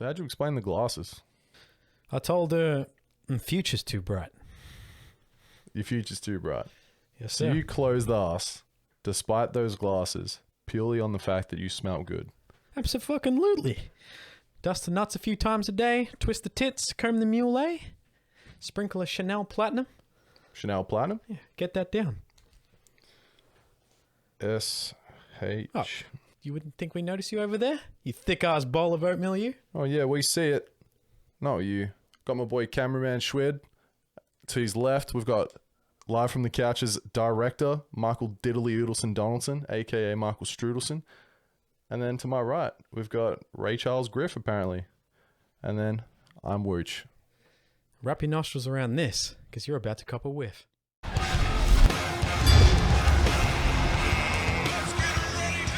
So how'd you explain the glasses? I told her, future's too bright. Your future's too bright. Yes, So sir. you closed ass, despite those glasses, purely on the fact that you smell good. Absolutely. Dust the nuts a few times a day, twist the tits, comb the mule, sprinkle a Chanel Platinum. Chanel Platinum? Yeah, get that down. S-H... Oh. You wouldn't think we notice you over there? You thick-ass bowl of oatmeal, you? Oh, yeah, we see it. No, you. Got my boy cameraman Schwed. To his left, we've got live from the couch's director, Michael Donaldson, a.k.a. Michael Strudelson. And then to my right, we've got Ray Charles Griff, apparently. And then I'm Wooch. Wrap your nostrils around this, because you're about to cop a whiff.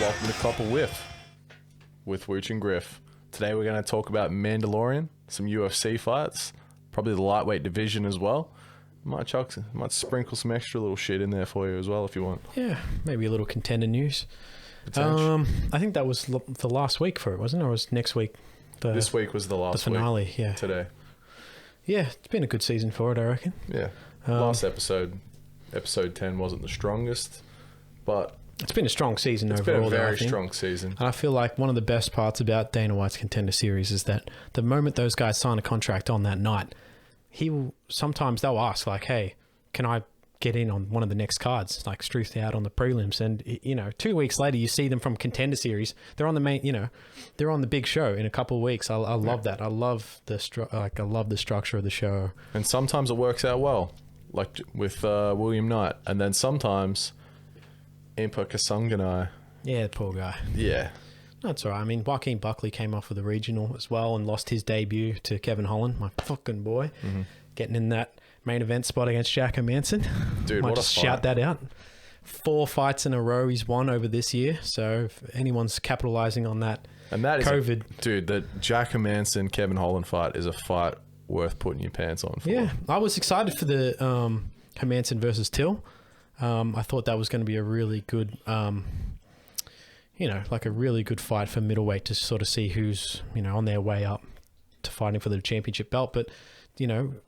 Welcome to Cop a Whiff with Wooch and Griff. Today we're going to talk about Mandalorian, some UFC fights, probably the lightweight division as well. Might sprinkle some extra little shit in there for you as well if you want. Yeah, maybe a little contender news. Potential. I think that was the last week for it, wasn't it? Or was next week? This week was the last finale, week. yeah. Today. Yeah, it's been a good season for it, I reckon. Yeah. Last episode 10 wasn't the strongest, but it's been a strong season overall. It's been a very I think. strong season. And I feel like one of the best parts about Dana White's Contender Series is that the moment those guys sign a contract on that night, sometimes they'll ask like, hey, can I get in on one of the next cards, like Struth out on the prelims? And, 2 weeks later, you see them from Contender Series. They're on the main, they're on the big show in a couple of weeks. I love that. I love the structure of the show. And sometimes it works out well, like with William Knight. And then sometimes Impa Kasanganai. Yeah, poor guy. Yeah. That's all right. I mean, Joaquin Buckley came off of the regional as well and lost his debut to Kevin Holland, my fucking boy, getting in that main event spot against Jack Manson. Dude, might what just a fight. shout that out. 4 fights in a row he's won over this year. So if anyone's capitalizing on that, and that COVID. The Jack Manson Kevin Holland fight is a fight worth putting your pants on for. Yeah, I was excited for the Hermanson versus Till. I thought that was going to be a really good, like a really good fight for middleweight to sort of see who's, on their way up to fighting for the championship belt. But,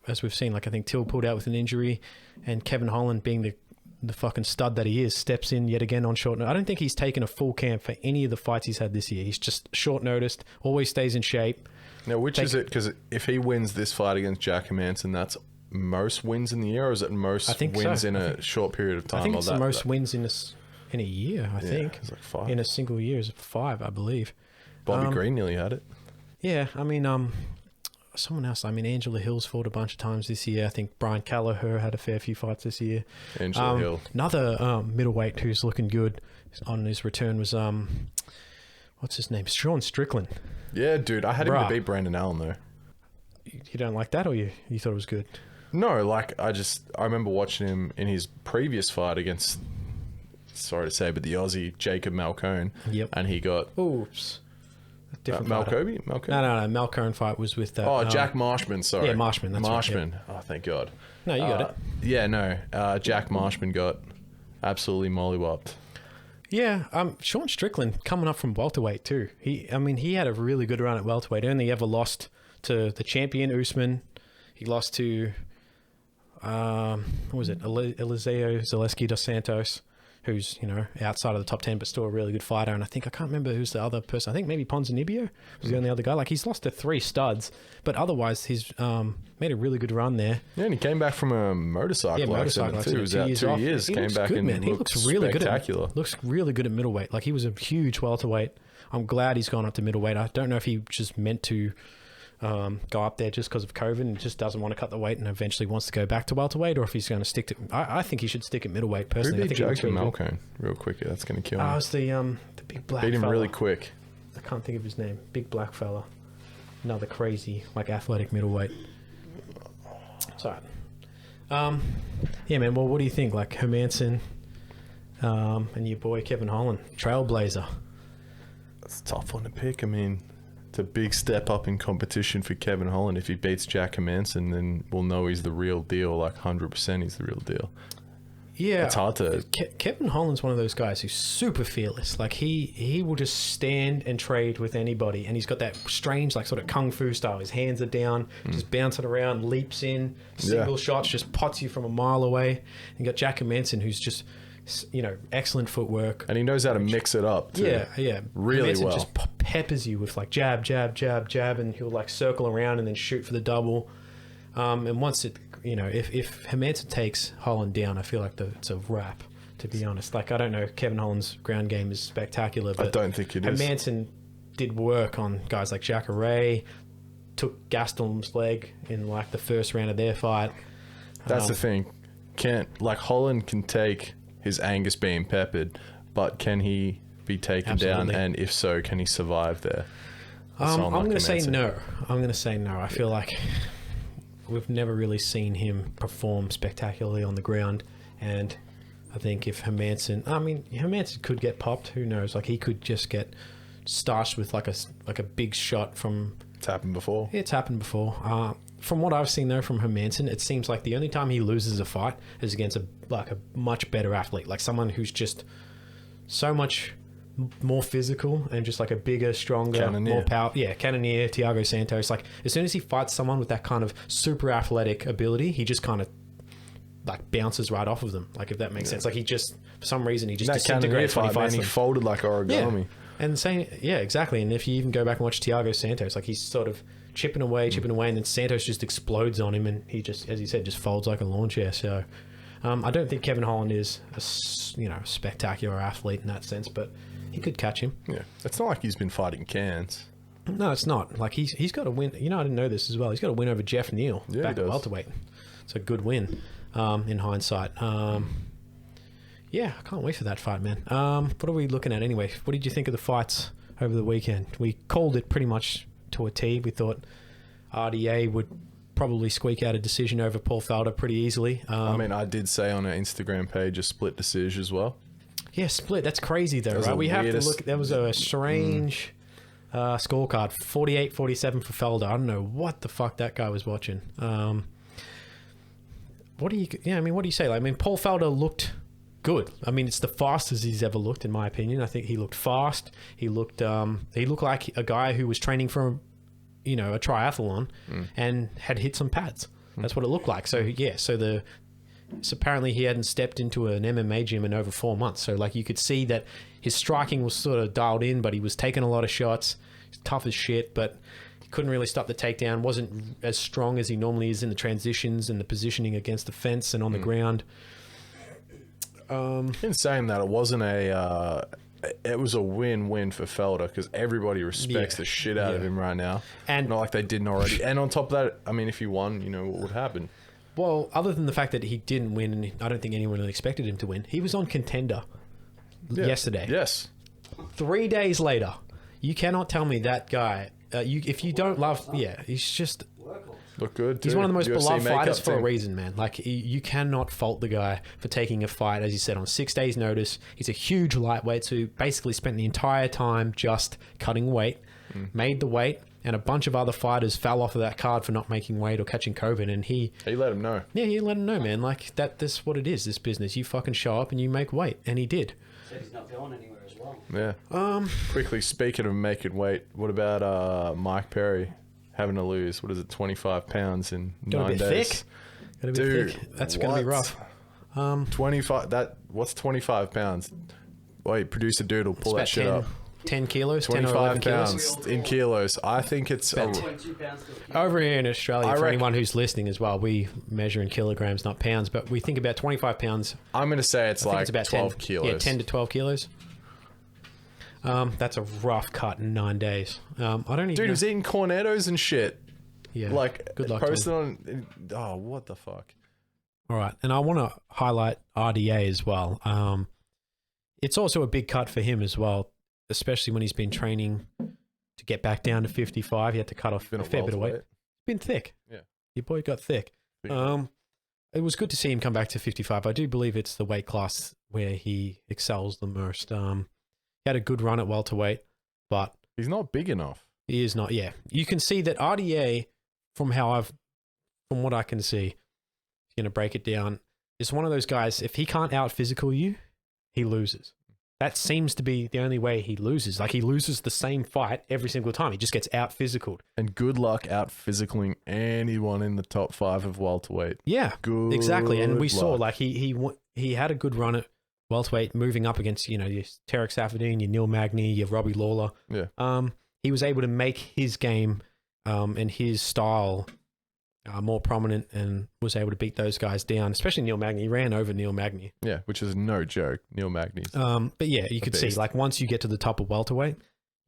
as we've seen, like I think Till pulled out with an injury and Kevin Holland being the fucking stud that he is, steps in yet again on short notice. I don't think he's taken a full camp for any of the fights he's had this year. He's just short noticed, always stays in shape. Now, which is it? Because if he wins this fight against Jack Manson, that's most wins in the year, or is it most wins in a short period of time? I think it's the most wins in a year, I think. It's like 5. In a single year is 5, I believe. Bobby Green nearly had it. Yeah, I mean, someone else. I mean, Angela Hill's fought a bunch of times this year. I think Brian Callagher had a fair few fights this year. Angela Hill. Another middleweight who's looking good on his return was, what's his name? Sean Strickland. Yeah, dude. I had him to beat Brandon Allen, though. You don't like that, or you thought it was good? No, like, I remember watching him in his previous fight against, sorry to say, but the Aussie Jacob Malcone. Yep. And he got... Oops. Different Malkobe? No. Malcone fight was with that. Jack Marshman, sorry. Yeah, Marshman. That's Marshman. Right, yeah. Oh, thank God. No, you got it. Yeah, no. Jack Marshman got absolutely mollywopped. Yeah, Sean Strickland coming up from welterweight too. He had a really good run at welterweight. Only ever lost to the champion Usman. He lost to... what was it? Eliseo Zaleski dos Santos, who's, outside of the top 10, but still a really good fighter. And I can't remember who's the other person. I think maybe Ponzinibbio was the only other guy. Like, he's lost to 3 studs, but otherwise he's made a really good run there. Yeah, and he came back from a motorcycle accident too. He was out 2 years. He came back good, and man. He looks really spectacular. Looks really good at middleweight. Like, he was a huge welterweight. I'm glad he's gone up to middleweight. I don't know if he just meant to go up there just because of COVID and just doesn't want to cut the weight and eventually wants to go back to welterweight, or if he's going to stick to... I think he should stick at middleweight, personally. Who beat I think Jacob Malcone real quick? That's going to kill him. It's the big black beat him fella. really quick. I can't think of his name. Big black fella. Another crazy, athletic middleweight. Sorry. Yeah, man, well, what do you think? Like, Hermanson and your boy Kevin Holland, Trailblazer. That's a tough one to pick. I mean... It's a big step up in competition for Kevin Holland. If he beats Jack Manson, then we'll know he's the real deal. 100% he's the real deal. Yeah, it's hard to. Kevin Holland's one of those guys who's super fearless. Like he will just stand and trade with anybody, and he's got that strange like sort of kung fu style. His hands are down, just bouncing around, leaps in, single shots, just pots you from a mile away. And you got Jack Manson, who's just excellent footwork, And he knows how to mix it up too. Yeah, Really Manson well. just peppers you with like jab, jab, jab, jab, and he'll like circle around and then shoot for the double. And once it, if Hermanson takes Holland down, I feel like it's a wrap, to be honest. Like, I don't know, Kevin Holland's ground game is spectacular, but I don't think it is. Hermanson did work on guys like Jacare, took Gaston's leg in like the first round of their fight. That's the thing. Holland can take his Angus being peppered, but can he be taken down? Absolutely. And if so, can he survive there? I'm going to say no. I feel like we've never really seen him perform spectacularly on the ground, and I think if Hermanson could get popped. Who knows? Like, he could just get starched with like a big shot from. It's happened before. It's happened before. From what I've seen though from Hermanson, it seems like the only time he loses a fight is against a much better athlete, like someone who's just so much more physical and just like a bigger, stronger, more power. Yeah, Cannonier, Thiago Santos. Like, as soon as he fights someone with that kind of super athletic ability, he just kind of like bounces right off of them. Like, if that makes sense. Like, he just, for some reason, he just disintegrates when he fights them. He folded like origami. Yeah. And saying, yeah, exactly. And if you even go back and watch Thiago Santos, like, he's sort of chipping away, and then Santos just explodes on him, and he just, as you said, just folds like a lawn chair. So I don't think Kevin Holland is a spectacular athlete in that sense, but he could catch him. Yeah, it's not like he's been fighting cans. No, it's not. Like, he's got a win. I didn't know this as well. He's got a win over Jeff Neal back at welterweight. It's a good win in hindsight. Yeah, I can't wait for that fight, man. What are we looking at anyway? What did you think of the fights over the weekend? We called it pretty much to a T. We thought RDA would probably squeak out a decision over Paul Felder pretty easily. I did say on our Instagram page a split decision as well. Yeah, split. That's crazy though, right? We have to look. That was a strange scorecard. 48-47 for Felder. I don't know what the fuck that guy was watching. What do you say? Like, Paul Felder looked good. It's the fastest he's ever looked, in my opinion. I think he looked fast. He looked like a guy who was training for a triathlon and had hit some pads. That's what it looked like. So yeah, so apparently he hadn't stepped into an MMA gym in over 4 months. So like, you could see that his striking was sort of dialed in, but he was taking a lot of shots. He's tough as shit, but he couldn't really stop the takedown. Wasn't as strong as he normally is in the transitions and the positioning against the fence and on the ground. In saying that, it wasn't it was a win-win for Felder, because everybody respects the shit out of him right now, and not like they didn't already. And on top of that, if he won, what would happen? Well, other than the fact that he didn't win, and I don't think anyone really expected him to win, he was on Contender yesterday. Yes. 3 days later, you cannot tell me that guy. If you don't love, he's just. Look good too. He's one of the most UFC beloved fighters for a team. reason, man. Like, you cannot fault the guy for taking a fight, as you said, on 6 days' notice. He's a huge lightweight who basically spent the entire time just cutting weight, made the weight, and a bunch of other fighters fell off of that card for not making weight or catching COVID, and he let him know. Yeah, he let him know, man. Like, that's what it is, this business. You fucking show up and you make weight, and he did. Said he's not going anywhere as well. Yeah. Quickly, speaking of making weight, what about Mike Perry having to lose, 25 pounds in 9 days? Gotta be thick. That's gonna be rough. 25. What's 25 pounds? Wait, producer dude will pull that shit up. 10 kilos, 10 or 11 pounds kilos. in kilos. I think it's 2.2 pounds to a kilo. Over here in Australia, for anyone who's listening as well, we measure in kilograms, not pounds, but we think about 25 pounds. I'm going to say it's like about 12 kilos. Yeah, 10 to 12 kilos. That's a rough cut in 9 days. I don't even Dude, know. he was eating cornettos and shit. Yeah. Like, good luck posted to him. on... Oh, what the fuck? All right. And I want to highlight RDA as well. It's also a big cut for him as well, especially when he's been training to get back down to 55. He had to cut off a fair bit of weight. Been thick. Yeah. Your boy got thick. It was good to see him come back to 55. I do believe it's the weight class where he excels the most. He had a good run at welterweight, but he's not big enough. He is not. Yeah, you can see that RDA, from what I can see, going to break it down. is one of those guys, if he can't out physical you, he loses. That seems to be the only way he loses. Like, he loses the same fight every single time. He just gets out physicaled. And good luck out physicaling anyone in the top 5 of welterweight. Yeah, Good exactly. And we saw, luck. like, he had a good run at welterweight, moving up against, you know, your Tarek Safadine, your Neil Magny, your Robbie Lawler. Yeah. He was able to make his game and his style more prominent, and was able to beat those guys down, especially Neil Magny. He ran over Neil Magny. Yeah, which is no joke. Neil Magny's. But yeah, you could see, beast. like, once you get to the top of welterweight,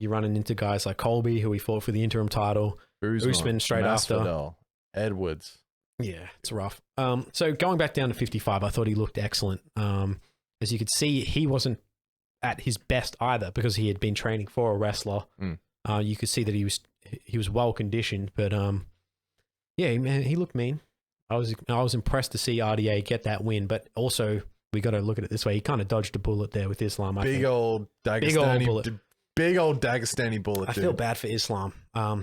you're running into guys like Colby, who he fought for the interim title. Usman straight after. Masvidal, Edwards. Yeah, it's rough. So going back down to 55, I thought he looked excellent. As you could see, he wasn't at his best either, because he had been training for a wrestler. You could see that he was well conditioned, but yeah, man, he looked mean. I was impressed to see RDA get that win, but also we got to look at it this way. He kind of dodged a bullet there with Islam. Big old Dagestani bullet. I feel bad for Islam,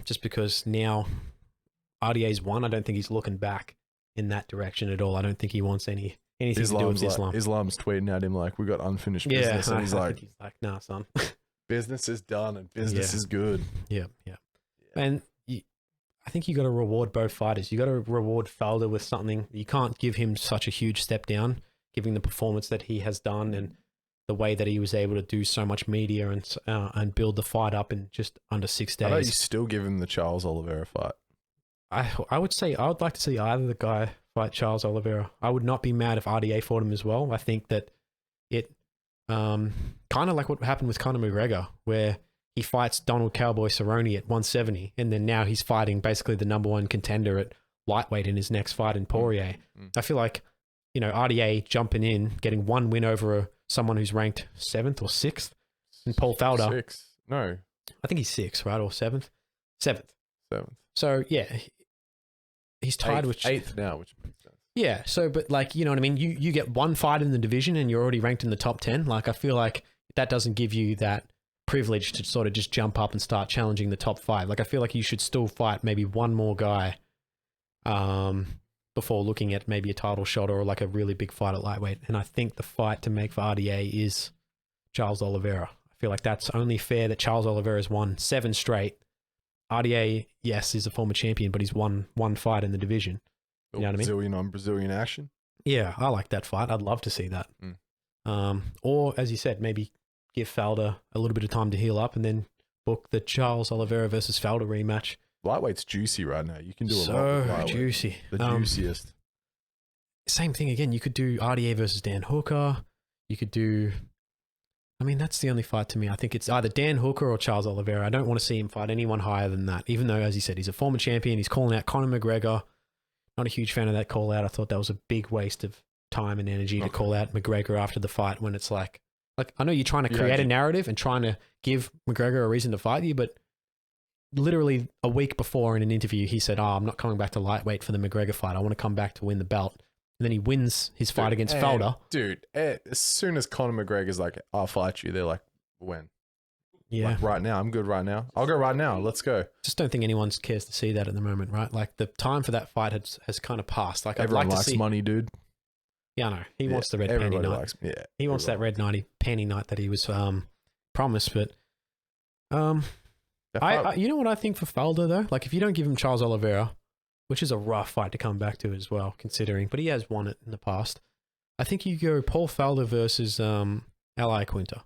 just because now RDA's won. I don't think he's looking back in that direction at all. I don't think he wants anything to do with Islam. Islam's tweeting at him like, "We got unfinished business," and he's like, "Nah, son, business is done and business is good." Yeah. And I think you got to reward both fighters. You got to reward Felder with something. You can't give him such a huge step down, giving the performance that he has done and the way that he was able to do so much media and build the fight up in just under 6 days. How about you still give him the Charles Oliveira fight? I would say I would like to see either the guy fight Charles Oliveira. I would not be mad if RDA fought him as well. I think that it kind of like what happened with Conor McGregor, where he fights Donald Cowboy Cerrone at 170, and then now he's fighting basically the number 1 contender at lightweight in his next fight in Poirier. I feel like, you know, RDA jumping in, getting 1 win over someone who's ranked 7th or 6th, and Paul Felder. 6. No. I think he's 6th, right? Or 7th? 7th. 7th. So, yeah, he's tied with 8th now, which makes sense. Yeah, so, but like, you know what I mean? You get 1 fight in the division and you're already ranked in the top 10. Like, I feel like that doesn't give you that privilege to sort of just jump up and start challenging the top 5. Like, I feel like you should still fight maybe 1 more guy before looking at maybe a title shot or like a really big fight at lightweight. And I think the fight to make for RDA is Charles Oliveira. I feel like that's only fair that Charles Oliveira has won 7 straight. RDA, yes, is a former champion, but he's won 1 fight in the division. You know what I mean? Brazilian on Brazilian action. Yeah, I like that fight. I'd love to see that. Or, as you said, maybe give Felder a little bit of time to heal up and then book the Charles Oliveira versus Felder rematch. Lightweight's juicy right now. You can do a lot with lightweight. So juicy. The juiciest. Same thing again. You could do RDA versus Dan Hooker. You could do... I mean, that's the only fight to me. I think it's either Dan Hooker or Charles Oliveira. I don't want to see him fight anyone higher than that, even though, as you said, he's a former champion. He's calling out Conor McGregor. Not a huge fan of that call out. I thought that was a big waste of time and energy to call out McGregor after the fight, when it's like I know you're trying to create a narrative and trying to give McGregor a reason to fight you, but literally a week before in an interview, he said, I'm not coming back to lightweight for the McGregor fight. I want to come back to win the belt. And then he wins his fight against Felder. Dude, as soon as Conor McGregor's like, I'll fight you, they're like, when? Yeah. Like, right now. I'm good right now. I'll go right now. Let's go. Just don't think anyone cares to see that at the moment, right? Like, the time for that fight has kind of passed. Like, Everyone I'd like likes to see money, dude. Yeah, I know. He wants the red panty night. He wants that red panty night that he was promised. But you know what I think for Felder, though? Like, if you don't give him Charles Oliveira, which is a rough fight to come back to as well, considering, but he has won it in the past. I think you go Paul Felder versus Ally Quinter.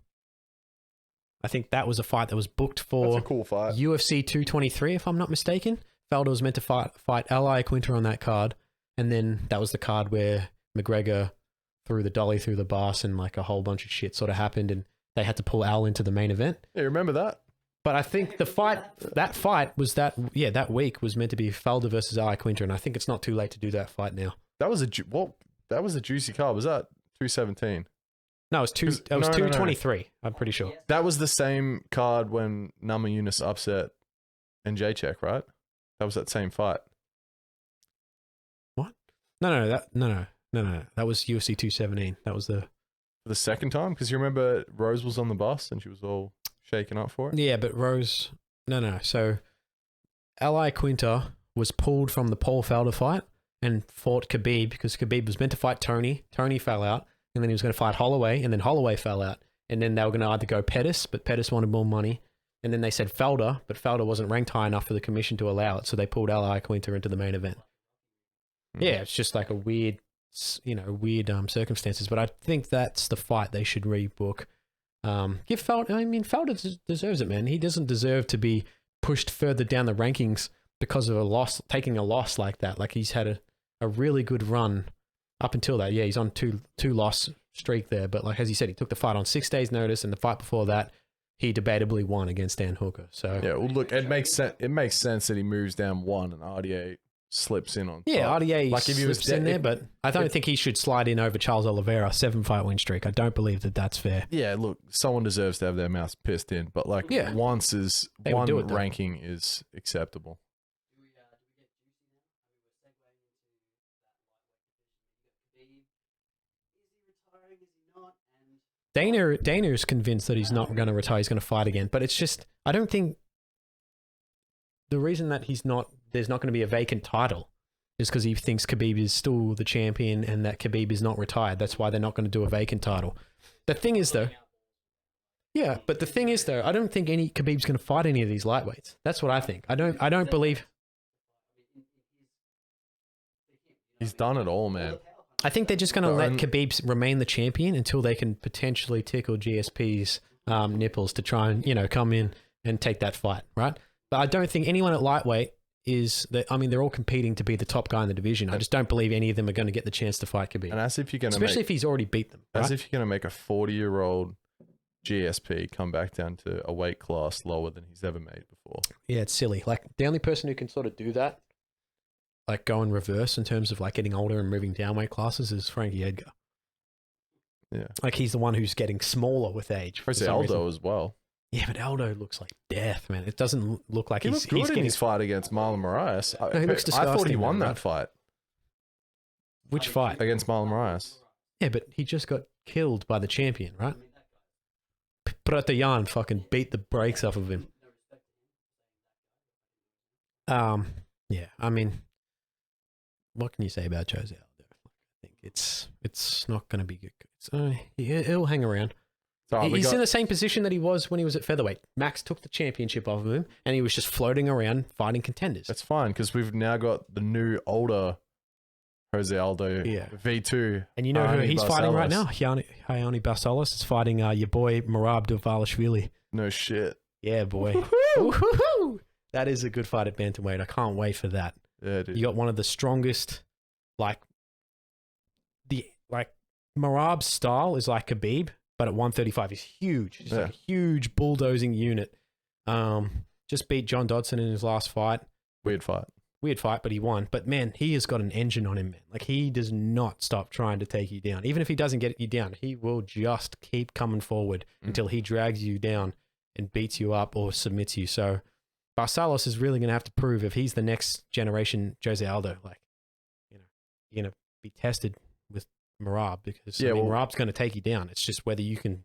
I think that was a fight that was booked for That's a cool fight. UFC 223, if I'm not mistaken. Felder was meant to fight Ally Quinter on that card, and then that was the card where McGregor threw the dolly through the bars and like a whole bunch of shit sort of happened, and they had to pull Al into the main event. Yeah, remember that? But I think that fight was that week was meant to be Felder versus Ally Quinter, and I think it's not too late to do that fight now. That was a juicy card. Was that 217? No, it was 223. No. I'm pretty sure. That was the same card when Nama Yunus upset and Jacek, right? That was that same fight. What? No. That was UFC 217. That was the second time, because you remember Rose was on the bus and she was all shaken up for it. Yeah, but Rose. No. So, Ally Quinter was pulled from the Paul Felder fight and fought Khabib because Khabib was meant to fight Tony. Tony fell out, and then he was going to fight Holloway, and then Holloway fell out. And then they were going to either go Pettis, but Pettis wanted more money. And then they said Felder, but Felder wasn't ranked high enough for the commission to allow it, so they pulled Al Iaquinta into the main event. Yeah, it's just like a weird circumstances. But I think that's the fight they should rebook. Give Felder. I mean, Felder deserves it, man. He doesn't deserve to be pushed further down the rankings because of a loss, taking a loss like that. Like he's had a really good run up until that. Yeah, he's on two loss streak there. But like as you said, he took the fight on 6 days' notice, and the fight before that, he debatably won against Dan Hooker. So yeah, well, look, it makes sense. It makes sense that he moves down one and RDA slips in on. Yeah, top. RDA like if he was slips in there, but I don't think he should slide in over Charles Oliveira, 7-fight win streak. I don't believe that that's fair. Yeah, look, someone deserves to have their mouth pissed in, but like Yeah. one They would do it, though. ranking is acceptable. Dana is convinced that he's not going to retire. He's going to fight again. But it's just, I don't think the reason that there's not going to be a vacant title is because he thinks Khabib is still the champion and that Khabib is not retired. That's why they're not going to do a vacant title. The thing is, though, I don't think Khabib's going to fight any of these lightweights. That's what I think. I don't believe. He's done it all, man. I think they're just going to let Khabib remain the champion until they can potentially tickle GSP's nipples to try and, come in and take that fight, right? But I don't think anyone at lightweight they're all competing to be the top guy in the division. I just don't believe any of them are going to get the chance to fight Khabib. And as if you're going to especially if he's already beat them. As right? if you're going to make a 40-year-old GSP come back down to a weight class lower than he's ever made before. Yeah, it's silly. Like the only person who can sort of do that, like go in reverse in terms of like getting older and moving down weight classes, is Frankie Edgar. Yeah. Like he's the one who's getting smaller with age. Jose Aldo as well. Yeah, but Aldo looks like death, man. It doesn't look like He looked good in getting his fight against Marlon Moraes. No, he looks I thought he disgusting, won man. that fight Which fight? against Marlon Moraes. Yeah, but he just got killed by the champion, right? Pratayan fucking beat the brakes off of him. Yeah, I mean, what can you say about Jose Aldo? I think it's not going to be good. He'll hang around. He's in the same position that he was when he was at featherweight. Max took the championship off of him, and he was just floating around fighting contenders. That's fine because we've now got the new older Jose Aldo V2. And you know who he's fighting right now? Hayani Barcelos is fighting your boy Merab Dvalishvili. No shit. Yeah, boy. Woo-hoo-hoo! That is a good fight at bantamweight. I can't wait for that. Yeah, dude. You got one of the strongest, Merab's style is like Khabib, but at 135 he's huge. He's like a huge bulldozing unit. Just beat John Dodson in his last fight. Weird fight, but he won. But man, he has got an engine on him, man. Like he does not stop trying to take you down. Even if he doesn't get you down, he will just keep coming forward until he drags you down and beats you up or submits you. So Barcelos is really going to have to prove if he's the next generation Jose Aldo. You're going to be tested with Merab because Merab's going to take you down. It's just whether you can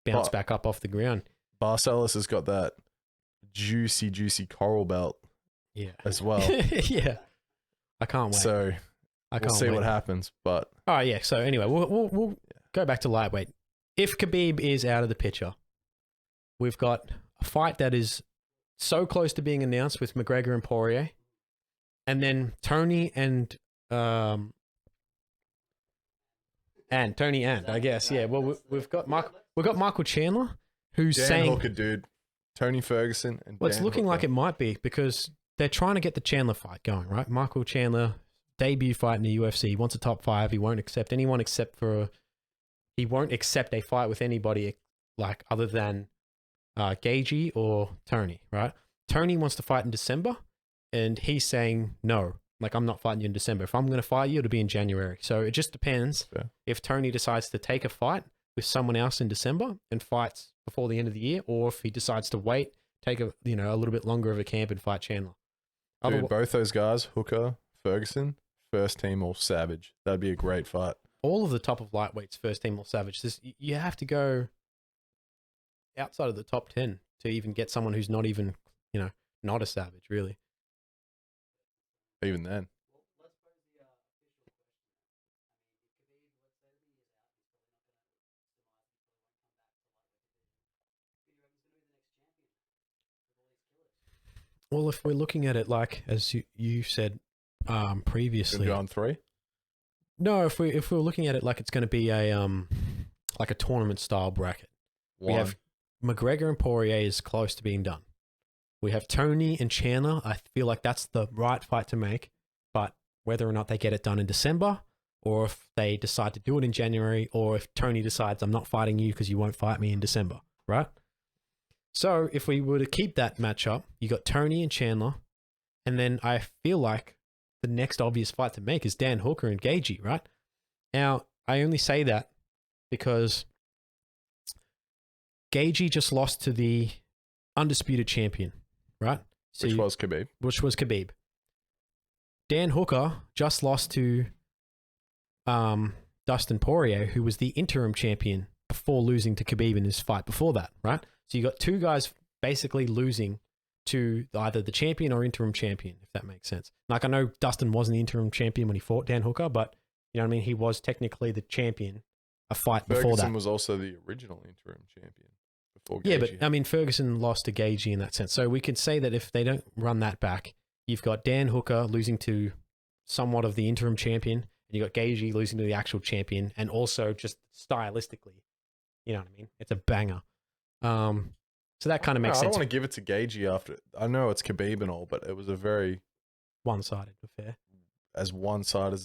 bounce back up off the ground. Barcelos has got that juicy coral belt. Yeah. As well. Yeah. I can't wait. So we'll see what happens. But all right, yeah. So anyway, we'll go back to lightweight. If Khabib is out of the picture, we've got a fight that is so close to being announced with McGregor and Poirier, and then Tony and I guess, yeah. Well, we've got Michael Chandler, who's saying Hooker, dude, Tony Ferguson, and it's looking like it might be because they're trying to get the Chandler fight going, right? Michael Chandler debut fight in the UFC. He wants a top 5. He won't accept anyone he won't accept a fight with anybody like other than Gagey or Tony, right? Tony wants to fight in December, and he's saying no. Like, I'm not fighting you in December. If I'm going to fight you, it'll be in January. So it just depends if Tony decides to take a fight with someone else in December and fights before the end of the year, or if he decides to wait, take a little bit longer of a camp and fight Chandler. Dude, both those guys, Hooker, Ferguson, first team all savage. That'd be a great fight. All of the top of lightweights, first team all savage. You have to go outside of the top 10 to even get someone who's not even, not a savage, really. Even then. Well, if we're looking at it like as you said previously, Gonna go on 3. no, if we're looking at it like it's going to be a like a tournament style bracket, we 1. have McGregor and Poirier is close to being done. We have Tony and Chandler. I feel like that's the right fight to make, but whether or not they get it done in December, or if they decide to do it in January, or if Tony decides I'm not fighting you because you won't fight me in December, right? So if we were to keep that matchup, you got Tony and Chandler, and then I feel like the next obvious fight to make is Dan Hooker and Gagey, right? Now, I only say that because Gagey just lost to the undisputed champion, right? So Which was Khabib. Which was Khabib. Dan Hooker just lost to Dustin Poirier, who was the interim champion before losing to Khabib in his fight before that, right? So you got two guys basically losing to either the champion or interim champion, if that makes sense. Like, I know Dustin wasn't the interim champion when he fought Dan Hooker, but you know what I mean? He was technically the champion a fight before Ferguson that. was also the original interim champion before Yeah, Gaethje. but I mean, Ferguson lost to Gagey in that sense. So we could say that if they don't run that back, you've got Dan Hooker losing to somewhat of the interim champion, and you got Gagey losing to the actual champion, and also just stylistically, you know what I mean? It's a banger. So that kind of makes I don't sense. want to give it to Gaethje after. I know it's Khabib and all, but it was a very One-sided affair. as one-sided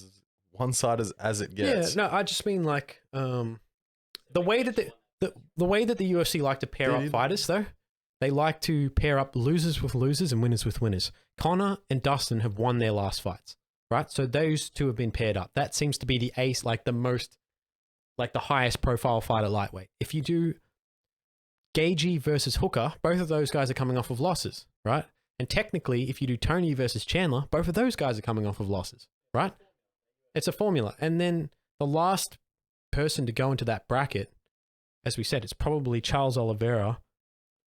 as it gets. Yeah, no, I just mean like the way that the way that the UFC like to pair up fighters, though, they like to pair up losers with losers and winners with winners. Connor and Dustin have won their last fights, right? So those two have been paired up. That seems to be the ace, like the most, like the highest profile fight at lightweight. If you do Gagey versus Hooker, both of those guys are coming off of losses, right? And technically, if you do Tony versus Chandler, both of those guys are coming off of losses, right? It's a formula. And then the last person to go into that bracket, as we said, it's probably Charles Oliveira.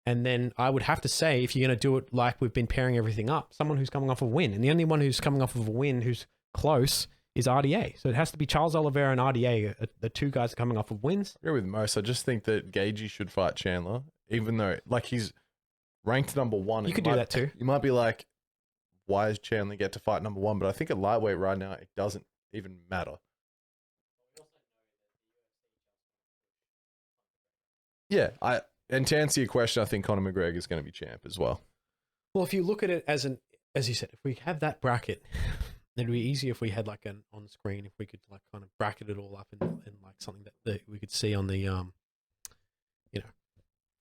And then I would have to say, if you're going to do it like we've been pairing everything up, someone who's coming off a win. And the only one who's coming off of a win who's close is RDA. So it has to be Charles Oliveira and RDA, the two guys coming off of wins. I agree with most. I just think that Gaethje should fight Chandler, even though like he's ranked number 1. You could do that too. You might be like, why does Chandler get to fight number 1? But I think at lightweight right now, it doesn't even matter. Yeah, and to answer your question, I think Conor McGregor is going to be champ as well. Well, if you look at it as you said, if we have that bracket, it'd be easier if we had like an on the screen, if we could like kind of bracket it all up in like something that we could see on the, you know,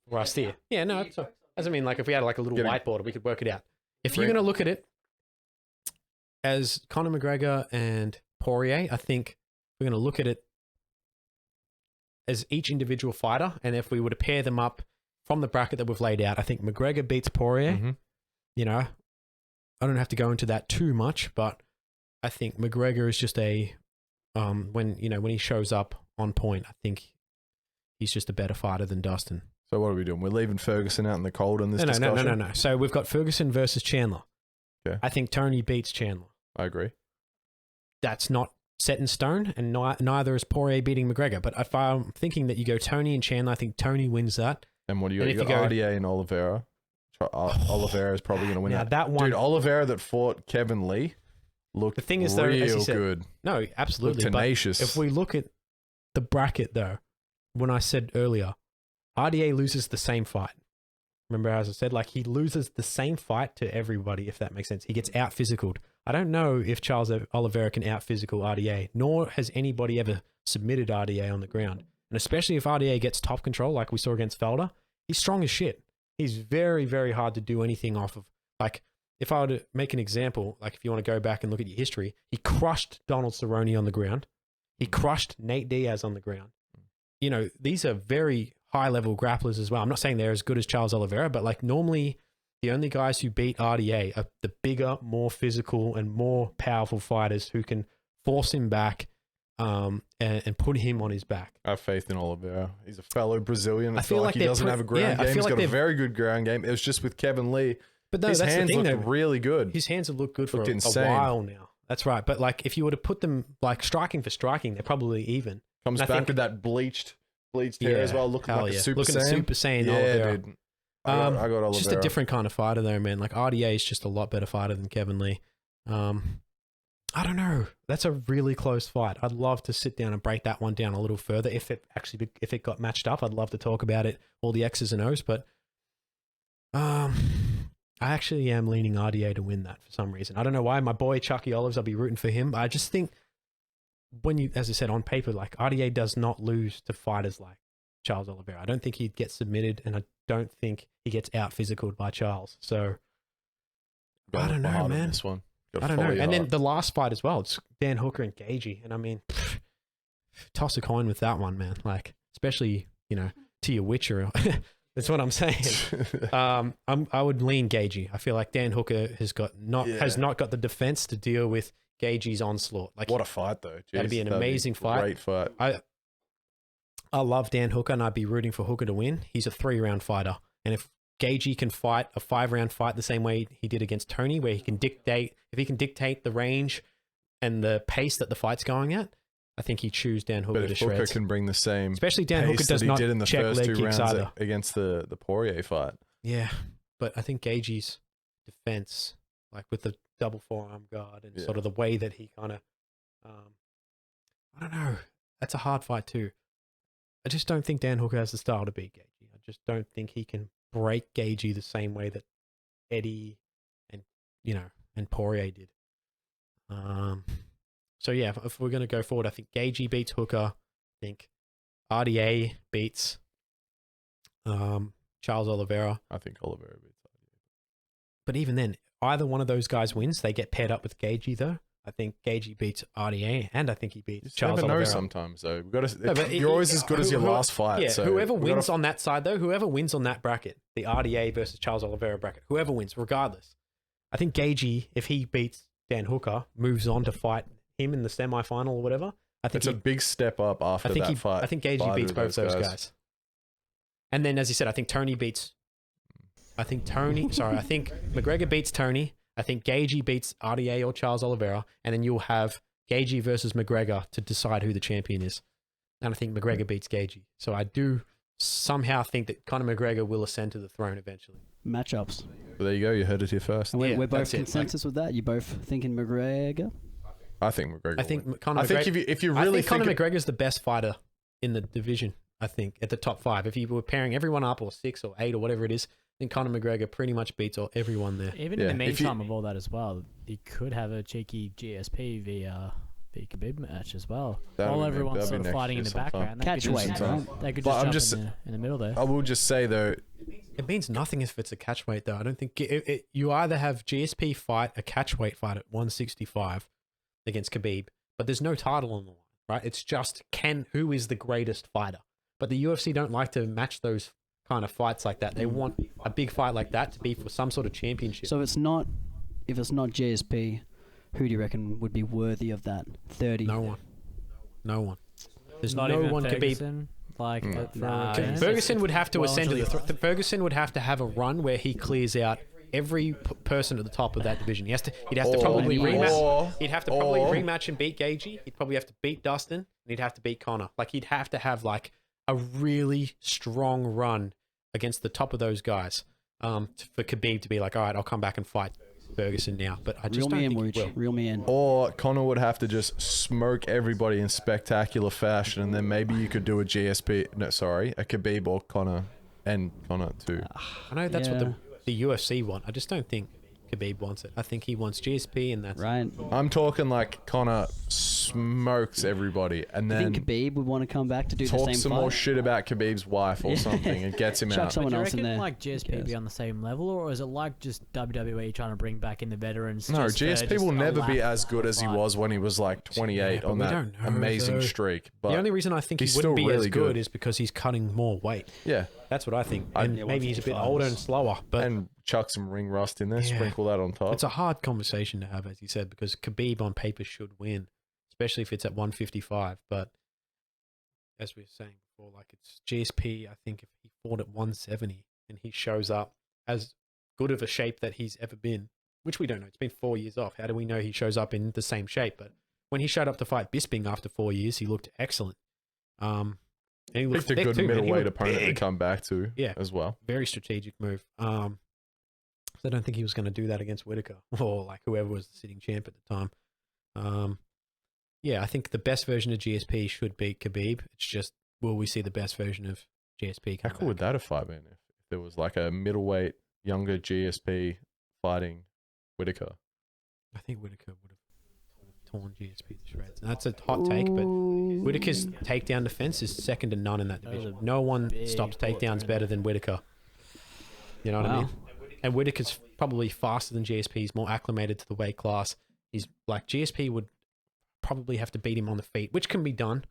for us here. Yeah, no, it's as I mean, like if we had like a little whiteboard, we could work it out. If you're going to look at it as Conor McGregor and Poirier, I think we're going to look at it as each individual fighter, and if we were to pair them up from the bracket that we've laid out, I think McGregor beats Poirier. Mm-hmm. You know, I don't have to go into that too much, but I think McGregor is just when he shows up on point, I think he's just a better fighter than Dustin. So what are we doing? We're leaving Ferguson out in the cold in this discussion? No. So we've got Ferguson versus Chandler. Okay. I think Tony beats Chandler. I agree. That's not set in stone, and neither is Poirier beating McGregor. But if I'm thinking that you go Tony and Chandler, I think Tony wins that. And what do you got? You got RDA and Oliveira. Oliveira is probably going to win now, that one. Dude, Oliveira that fought Kevin Lee looked the thing is, though, real as you said, good. No, absolutely. Looked tenacious. But if we look at the bracket, though, when I said earlier, RDA loses the same fight. Remember, as I said, like he loses the same fight to everybody, if that makes sense. He gets out physicaled. I don't know if Charles Oliveira can out physical RDA, nor has anybody ever submitted RDA on the ground. And especially if RDA gets top control, like we saw against Felder, he's strong as shit. He's very, very hard to do anything off of. Like, if I were to make an example, like if you want to go back and look at your history, he crushed Donald Cerrone on the ground. He crushed Nate Diaz on the ground. You know, these are very high-level grapplers as well. I'm not saying they're as good as Charles Oliveira, but like normally the only guys who beat RDA are the bigger, more physical, and more powerful fighters who can force him back and put him on his back. I have faith in Oliveira. He's a fellow Brazilian. I feel like he doesn't have a ground game. He's got a very good ground game. It was just with Kevin Lee. But no, his that's hands the thing, looked really good. His hands have looked good for a while now. That's right. But like if you were to put them like striking for striking, they're probably even. Comes back with that bleached hair as well, looking like a Super Saiyan. Super Saiyan yeah, Oliveira. dude. I got Oliveira. Just a different kind of fighter though, man. Like RDA is just a lot better fighter than Kevin Lee. I don't know. That's a really close fight. I'd love to sit down and break that one down a little further. If it got matched up, I'd love to talk about it, all the X's and O's. But I actually am leaning RDA to win that for some reason. I don't know why. My boy Chucky Olives, I'll be rooting for him. I just think when you, as I said, on paper, like RDA does not lose to fighters like Charles Oliveira. I don't think he'd get submitted, and I don't think he gets out physicaled by Charles. So I don't know, man. This one. I don't know. And then the last fight as well, it's Dan Hooker and Gagey. And I mean, toss a coin with that one, man. Like, especially, to your Witcher. That's what I'm saying. I would lean Gagey. I feel like Dan Hooker has not got the defense to deal with Gagey's onslaught. Like, what a fight, though. Jeez, that'd be an amazing fight. Great fight. I love Dan Hooker, and I'd be rooting for Hooker to win. He's a 3-round fighter. And if Gagey can fight a 5-round fight the same way he did against Tony, where he can dictate the range and the pace that the fight's going at, I think he'd choose Dan Hooker but to if shreds. Hooker can bring the same, especially Dan Hooker does not did in the check first leg 2 kicks rounds either against the Poirier fight. Yeah, but I think Gagey's defense, like with the double forearm guard and sort of the way that he kind of, I don't know, that's a hard fight too. I just don't think Dan Hooker has the style to beat Gagey. I just don't think he can break Gagey the same way that Eddie and Poirier did. So yeah, if we're going to go forward, I think Gagey beats Hooker. I think RDA beats Charles Oliveira. I think Oliveira beats RDA. But even then, either one of those guys wins. They get paired up with Gagey though. I think Gagey beats RDA, and I think he beats Charles Oliveira. Oliveira. Sometimes though, you're always as good as your last fight. Yeah, so whoever wins on that side though, whoever wins on that bracket, the RDA versus Charles Oliveira bracket, whoever wins, regardless. I think Gagey, if he beats Dan Hooker, moves on to fight him in the semifinal or whatever. I think it's a big step up after that fight. I think Gagey beats both those guys. And then, as you said, I think Tony beats. I think McGregor beats Tony. I think Gagey beats RDA or Charles Oliveira, and then you'll have Gagey versus McGregor to decide who the champion is. And I think McGregor beats Gagey. So I do somehow think that Conor McGregor will ascend to the throne eventually. Matchups. Well, there you go. You heard it here first. And we're both consensus with that. You both thinking McGregor? I think McGregor. I think will. Conor. I think if you really think Conor McGregor's the best fighter in the division. I think at the top 5. If you were pairing everyone up, or 6 or 8 or whatever it is, I think Conor McGregor pretty much beats everyone there. Even in the meantime of all that as well, you could have a cheeky GSP via Khabib match as well. While everyone's sort of fighting in the background. Catch weight, they could just jump in the middle there. I will just say though, it means nothing if it's a catch weight though. I don't think you either have GSP fight a catch weight fight at 165 against Khabib, but there's no title on the line, right? It's just who is the greatest fighter. But the UFC don't like to match those kind of fights like that. They want a big fight like that to be for some sort of championship. So if it's not GSP, who do you reckon would be worthy of that 30? No one. There's not no even one Ferguson. Ferguson would have to ascend to the Ferguson would have to have a run where he clears out every person at the top of that division. He'd have to probably rematch. He'd have to probably rematch and beat Gagey. He'd probably have to beat Dustin, and he'd have to beat Conor. Like he'd have to have like a really strong run against the top of those guys for Khabib to be like, all right, I'll come back and fight Ferguson now. But I just don't think he will. Reel me in. Or Conor would have to just smoke everybody in spectacular fashion, and then maybe you could do a Khabib or Conor and Conor too. I know that's what the UFC want. I just don't think Khabib wants it. I think he wants GSP, and that's right. I'm talking like Conor smokes everybody, and then I think Khabib would want to come back to do the same talk some more shit about Khabib's wife or something and gets him out. Someone else in there. Like GSP be on the same level, or is it like just WWE trying to bring back in the veterans? No, GSP will never be as good as he was when he was like 28 on that amazing streak. But the only reason I think he wouldn't be as good is because he's cutting more weight. Yeah, that's what I think. And maybe he's a bit older and slower, but and chuck some ring rust in there, sprinkle that on top. It's a hard conversation to have, as you said, because Khabib on paper should win, especially if it's at 155. But as we were saying before, like it's GSP. I think if he fought at 170 and he shows up as good of a shape that he's ever been, which we don't know, it's been 4 years off. How do we know he shows up in the same shape? But when he showed up to fight Bisping after 4 years, he looked excellent. And he looks Picked a thick good too, man. He middleweight looked opponent to big. come back to as well. Very strategic move. I don't think he was going to do that against Whittaker or like whoever was the sitting champ at the time. Yeah, I think the best version of GSP should be Khabib. It's just, will we see the best version of GSP? How cool would that have fight been if there was like a middleweight, younger GSP fighting Whittaker? I think Whittaker would have torn GSP to shreds. And that's a hot take, but Whittaker's takedown defense is second to none in that division. No one stops takedowns better than Whittaker. You know what I mean? And Whittaker's probably faster than GSP. He's more acclimated to the weight class. He's like, GSP would probably have to beat him on the feet, which can be done.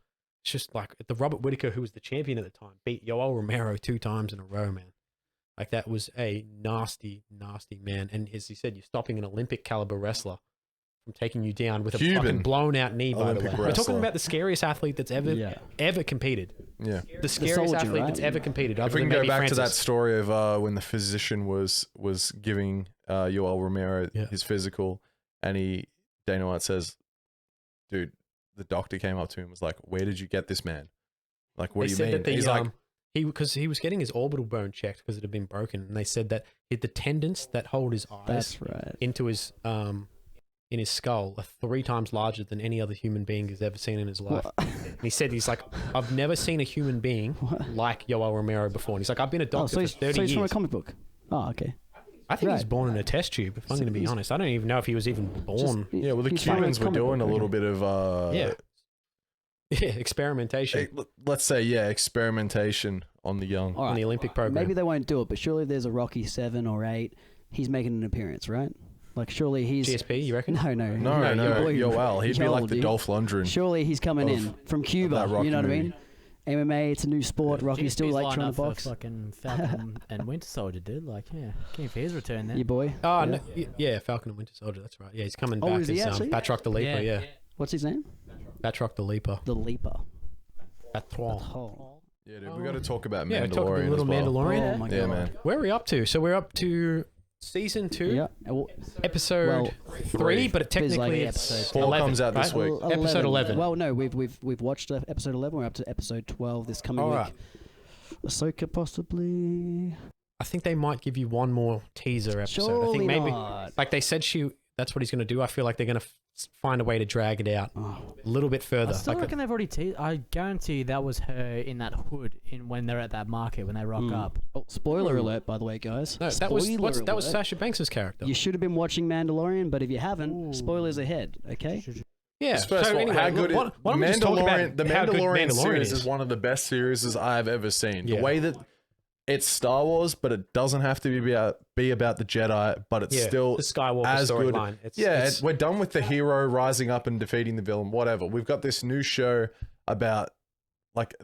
It's just like the Robert Whittaker, who was the champion at the time, beat Yoel Romero 2 times in a row, man. Like, that was a nasty, nasty man. And as he said, you're stopping an Olympic caliber wrestler from taking you down with a fucking blown out knee, by the way. We're talking about the scariest athlete that's ever competed. Yeah. The scariest athlete that's ever competed. If we can go back to that story of when the physician was giving Yoel Romero his physical, and Dana White says, dude, the doctor came up to him and was like, where did you get this man? Like, what do you mean? He's like, because he was getting his orbital bone checked because it had been broken, and they said that the tendons that hold his eyes into his in his skull are 3 times larger than any other human being has ever seen in his life. And he said, he's like, I've never seen a human being like Yoel Romero before. And he's like, I've been a doctor for 30 years. So he's from a comic book. Oh, okay. I think he's born in a test tube, if I'm going to be honest. I don't even know if he was even born. Well, the Cubans were doing a little bit of experimentation. Let's say, experimentation on the young. On the Olympic program. Maybe they won't do it, but surely there's a Rocky 7 or 8. He's making an appearance, right? Like, surely he's... GSP, you reckon? No. Yoel. He'd be like the Dolph Lundgren. Surely he's coming in from Cuba, you know what I mean? MMA, it's a new sport. Rocky's still like trying to box. Fucking Falcon and Winter Soldier, dude. Like, keen for his return there. Your boy. Oh, no, Falcon and Winter Soldier. That's right. Yeah, he's coming back. Is he actually? Batroc the Leaper. Yeah. What's his name? Batroc the Leaper. The Leaper. Batroc. Yeah, dude, we got to talk about Talk about Mandalorian little as well. Mandalorian. Oh my Yeah, God. man. Where are we up to? So we're up to season 2. Yeah. Episode 3, but technically it's 4 11, comes out this week. Episode 11. Well, no, we've watched episode 11. We're up to episode 12 this coming week. Ahsoka possibly. I think they might give you one more teaser episode. Surely I think maybe, not. like they said, that's what he's going to do. I feel like they're going to find a way to drag it out a little bit further. I still reckon they've already teased. I guarantee that was her in that hood when they're at that market when they rock up. Oh, spoiler alert, by the way, guys. No, that was Sasha Banks' character. You should have been watching Mandalorian, but if you haven't, spoilers ahead. Okay. Yeah. First of all, anyway, how good why don't we just talk about the how good Mandalorian Mandalorian series is one of the best series I've ever seen. The way that it's Star Wars, but it doesn't have to be about the Jedi, but it's still the Skywalker as good. storyline. We're done with the hero rising up and defeating the villain. Whatever. We've got this new show about like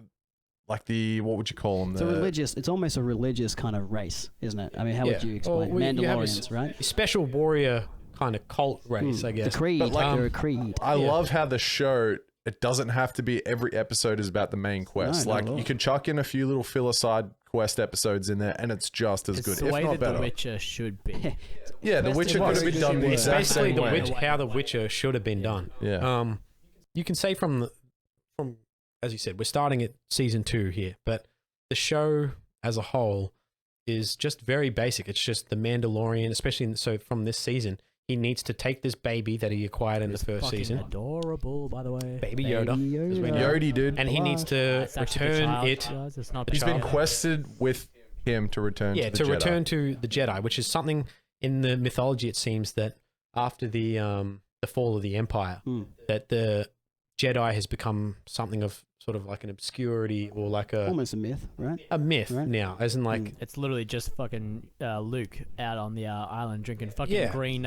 the, what would you call them? It's almost a religious kind of race, isn't it? I mean, how would you explain Mandalorians, right? Special warrior kind of cult race, I guess. The creed. They're a creed. I love how the show, it doesn't have to be every episode is about the main quest. No, you can chuck in a few little filler side quest episodes in there, and it's just as good, the if way not that better. The Witcher should be. Yeah, The Witcher could have been done the It's exact same way. how The Witcher should have been done. Yeah. You can say from as you said, we're starting at season 2 here, but the show as a whole is just very basic. It's just the Mandalorian, especially from this season. He needs to take this baby that he acquired in the first season. Adorable, by the way. Baby Yoda. Yoda. as we know. Yodi, dude. And he needs to return it. He's been quested with him to return to the Jedi. return to the Jedi, which is something in the mythology, it seems, that after the fall of the Empire, that the Jedi has become something of sort of like an obscurity or like almost a myth, right? A myth now, as in like it's literally just fucking Luke out on the island drinking fucking green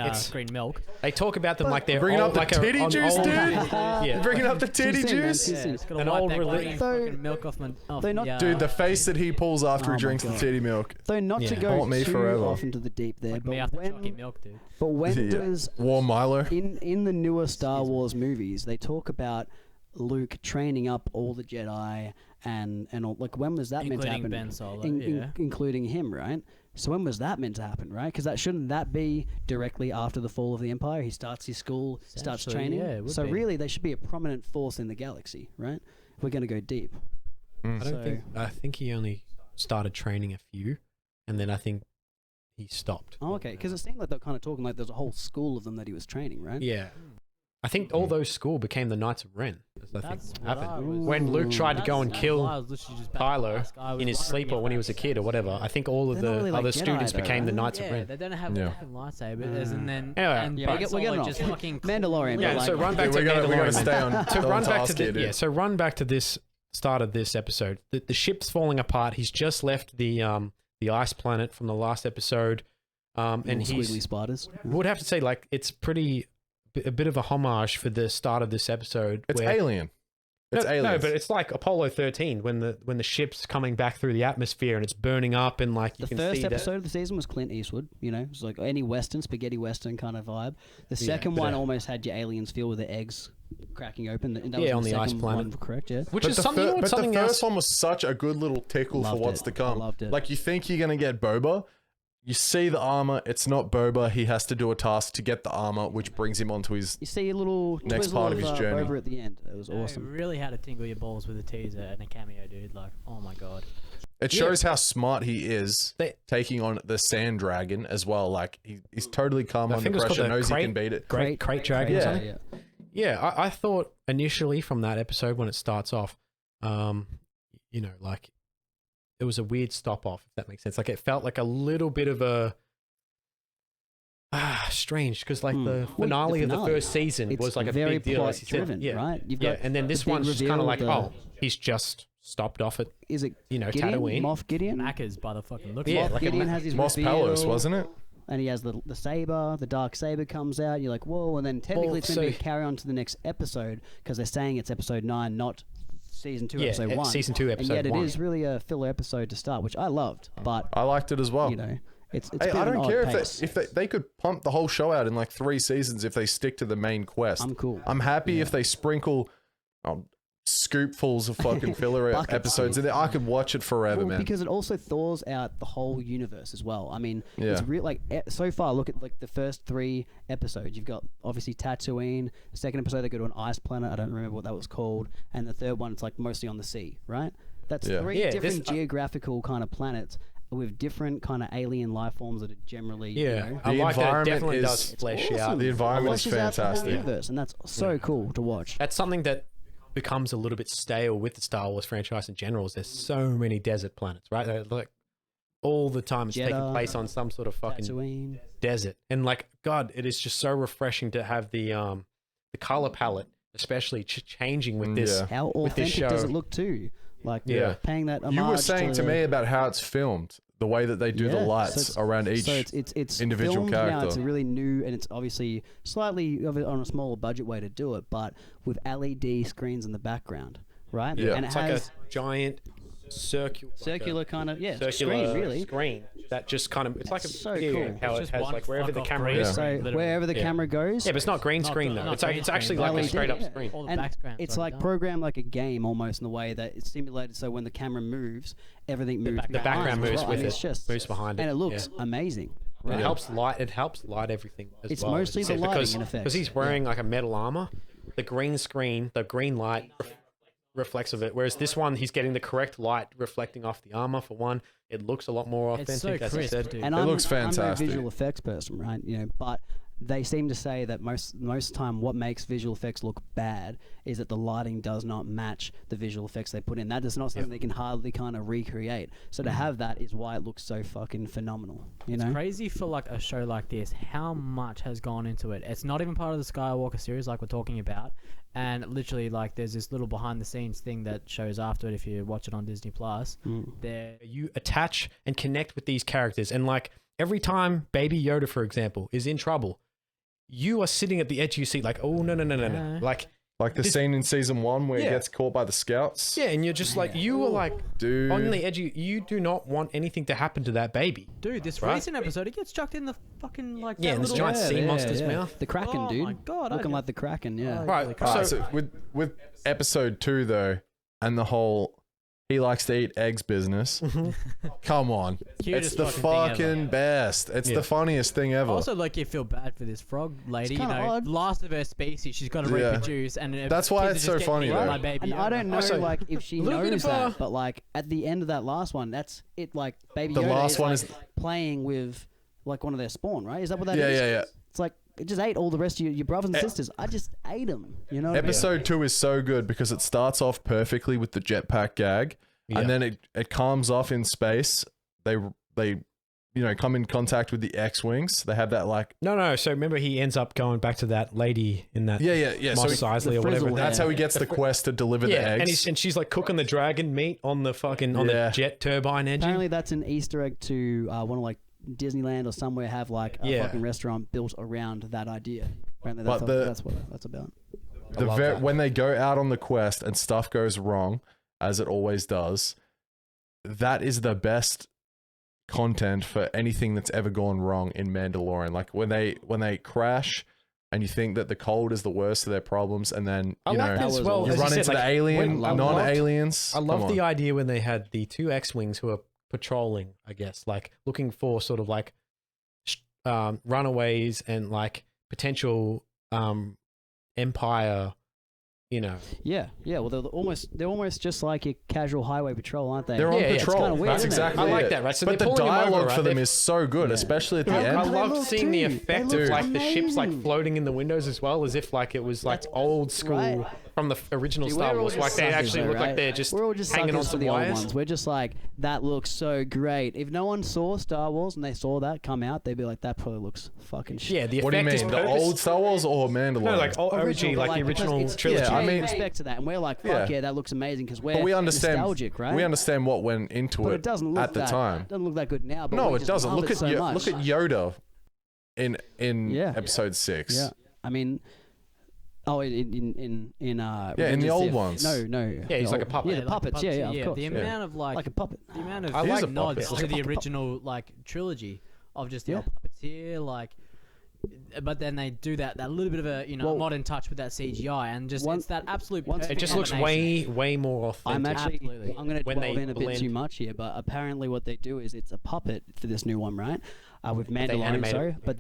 milk. They talk about them like they're bringing up the titty juice, dude. Yeah, bringing up the titty juice. An old religion. Milk off Dude, the face that he pulls after he drinks the titty milk. Though not to go me too forever. off into the deep there, me after chucking milk, dude. but when does Warm Milo. in the newer Star Wars movies they talk about Luke training up all the Jedi and all, like when was that meant to happen? Ben Solo, including him, right? So when was that meant to happen, right? Because shouldn't that be directly after the fall of the Empire? He starts his school, starts training. Yeah, it would so be. really, they should be a prominent force in the galaxy, right? If we're going to go deep. I think he only started training a few, and then I think he stopped. Oh, okay, because it seemed like they're kind of talking like there's a whole school of them that he was training, right? Yeah. I think all those school became the Knights of Ren. That's what happened. I was- When Luke tried to go and That's kill why I was literally just about to Kylo ask. I was in his wondering sleep or if when he was a that's- kid or whatever, I think all of They're not the really like other Jedi students though, became the right? Knights of Yeah, Ren. they don't have Yeah. lightsabers, and then Anyway, and Yeah, we're Ben getting Solo off. just fucking Mandalorian, Yeah, but so like- run back to we gotta Mandalorian. stay on. To on run back task to here, the, dude. yeah, so run back to this start of this episode. The ship's falling apart. He's just left the ice planet from the last episode, and Little he's squiggly spiders. would have to say like it's a bit of a homage for the start of this episode. It's where, alien. It's aliens. No, but it's like Apollo 13 when the ship's coming back through the atmosphere and it's burning up and like you The can first see episode of the season was Clint Eastwood, you know, it's like any western, spaghetti western kind of vibe. The second one almost had your aliens feel with the eggs cracking open. And that was on the ice second planet. one, correct? Yeah. which But is the something. but something the else. first one was such a good little tickle for Loved what's it. to come. I loved it. Like you think you're gonna get Boba, you see the armor. It's not Boba. He has to do a task to get the armor, which brings him onto his. You see a little Next twizzle part of his journey. Boba at the end. It was They awesome. really had to tingle your balls with a teaser and a cameo, dude. Like, oh my god. It shows how smart he is They- taking on the sand dragon as well. Like he's totally calm I under think it was called pressure, the knows he crate- can beat it. Crate dragon or Yeah. something. Yeah, I thought initially from that episode when it starts off, you know, like it was a weird stop off, if that makes sense. Like it felt like a little bit of a strange because like the Well, finale of the finale. first season It's was like a very big deal, plot as you said. driven, Yeah, right? You've yeah, got and then the this big one's just kind of reveal like, of the- he's just stopped off at Is it Gideon, Gideon? Tatooine. Moff Gideon? Knackers by the fucking looks. Yeah, of it. Moff like a Gideon ma- has his Mos reveal, Palos, wasn't it? and he has the saber, the dark saber comes out. You're like, whoa! And then technically Well, it's going to so- carry on to the next episode because they're saying it's episode 9, not season 2, Yeah, episode 1. season 2, And episode yet it 1. is really a filler episode to start, which I loved. But I liked it as well. you know, it's a Hey, bit I of an don't odd care pace. if they could pump the whole show out in like 3 seasons if they stick to the main quest. I'm cool. I'm happy if they sprinkle scoopfuls of fucking filler Buckets, episodes in there. I could watch it forever, Well, man. because it also thaws out the whole universe as well. I mean, it's Yeah. real. Like so far, look at like the first 3 episodes. You've got obviously Tatooine. The second episode, they go to an ice planet. I don't remember what that was called. And the third one, it's like mostly on the sea, right? That's Yeah. 3 Yeah, different this- geographical kind of planets with different kind of alien life forms that are generally, Yeah, you know, I The like that. It environment definitely is- does flesh out. awesome. The environment is Fleshes out the whole fantastic. universe, and that's so cool to watch. That's something that becomes a little bit stale with the Star Wars franchise in general. Is there's so many desert planets, right? They're like all the time it's taking Jeddah, place on some sort of fucking Tatooine. desert, and like God, it is just so refreshing to have the color palette, especially changing with this. Yeah. How with this authentic does show. it look too? Like Yeah. paying that homage You were saying to me about how it's filmed, the way that they do the Yeah, so lights it's- around each. So it's individual filmed now. character. It's a really new, and it's obviously slightly on a smaller budget way to do it, but with LED screens in the background, right? Yeah. and it It's like has a giant circular kind of circular screen really. screen that just kind of it's like a So video cool. game, how It's it just has one like wherever the fuck-off camera green is. So Literally. wherever the Yeah. camera goes, Yeah, but it's not green screen though. not It's like green it's actually screen, like a LED, straight up yeah. screen. All the and backgrounds it's are like done. programmed like a game almost in the way that it's simulated. So when the camera moves, everything moves. back- The background behind as moves well. with I mean, it, it's just moves behind it, and it looks yeah. amazing. It Right? helps light. It helps light everything as It's well. mostly as the you said, lighting and effects. because he's wearing like a metal armor. The green screen, the green light reflects of it. Whereas this one, he's getting the correct light reflecting off the armor. For one, it looks a lot more It's authentic. so as you crisp, said. dude. And It I'm, looks I'm fantastic. no visual effects person, right? You know, but they seem to say that most time what makes visual effects look bad is that the lighting does not match the visual effects they put in. That is not something they can hardly kind of recreate. So to have that is why it looks so fucking phenomenal. You know, Crazy for like a show like this, how much has gone into it. It's not even part of the Skywalker series like we're talking about, and literally like there's this little behind the scenes thing that shows after it if you watch it on Disney Plus. There, You attach and connect with these characters, and like every time Baby Yoda, for example, is in trouble, you are sitting at the edge of your seat, like, oh no, Yeah. like the scene in season 1 where he Yeah. gets caught by the scouts. yeah, and you're just like you are like Dude. on the edge. You do not want anything to happen to that baby. dude, this Right? recent episode, he gets chucked in the fucking like Yeah, that and this little giant sea monster's mouth. The Kraken, Oh dude. my God, I looking did- like the Kraken. Yeah. Oh, Right, really so- Alright, so with episode 2 though, and the whole he likes to eat eggs business. Come on. Cutest It's the fucking thing ever. fucking best. It's Yeah. the funniest thing ever. Also, like, you feel bad for this frog lady. You kinda know, odd. last of her species, she's got to Yeah. reproduce, and That's why kids it's are so just getting funny, eaten though. by Baby And I Yoda. don't know, Also, like, if she a little bit knows of that, but like at the end of that last one, that's it. Like Baby The Yoda last is, one like, is- playing with like one of their spawn, right? Is that what that is? Yeah. It's like it just ate all the rest of your brothers and sisters. I just ate them. You know. What I mean? Episode 2 is so good because it starts off perfectly with the jetpack gag, Yeah. and then it calms off in space. They come in contact with the X-wings. They have that like No. So remember, he ends up going back to that lady in that yeah. So Mos Eisley the or whatever. frizzle that's how he gets the quest to deliver the Yeah, eggs. and she's like cooking the dragon meat on the fucking on Yeah. the jet turbine engine. Apparently, that's an Easter egg to one of like Disneyland or somewhere have like a Yeah. fucking restaurant built around that idea. Apparently, But that's what that's about. love that. When they go out on the quest and stuff goes wrong, as it always does, that is the best content for anything that's ever gone wrong in Mandalorian. Like when they crash and you think that the cold is the worst of their problems, and then I you like know that as was well. awesome. you as run said, into like, the alien, when- I loved- non-aliens. I love Come the on. idea when they had the two X-wings who are patrolling, I guess, like looking for sort of like runaways and like potential Empire, you know. Yeah. Well, they're almost just like a casual highway patrol, aren't they? They're on Yeah, it's patrol. kinda weird, That's isn't it? exactly I like it. that, right? So but they're the pulling him over, dialogue right? for them They've- is so good, Yeah. especially at the I end. love look seeing the too. They effect look of like the ships like amazing. floating in the windows as well, as if like it was like old school right. from the original Dude, Star we're all Wars. just Like they suckers actually though, look like right? they're just We're all just hanging on suckers for some the old wires. ones. We're just like, that looks so great. If no one saw Star Wars and they saw that come out, they'd be like, that probably looks fucking shit. Yeah, the What do you effect is mean, the purpose- old Star Wars or Mandalorian? No, like OG, Original, like but, the because original it's trilogy. Yeah, I paying mean- respect to that, and we're like, fuck Yeah. yeah, that looks amazing because we're But we understand nostalgic, right? We understand what went into but it it doesn't look at the that, time. Doesn't look that good now. But No, we it just doesn't. love Look it at so much. look at Yoda in Yeah. episode 6. Yeah, I mean, oh, in in Revenge the of old Sith. ones. No. Yeah, he's like a the- puppet. Yeah, the like puppets. Yeah, of course. The amount of Like a puppet. the amount of I like a nods puppet. to the original like trilogy of just Yeah. puppeteer, like. But then they do that little bit of a Well, modern touch with that CGI, and just one- it's that absolute. once- It perfect just looks combination. way more authentic. I'm actually, Absolutely. I'm going to When delve they in a bit blend. too much here, but apparently what they do is it's a puppet for this new one, right? With Mandalorian, animate it. sorry. But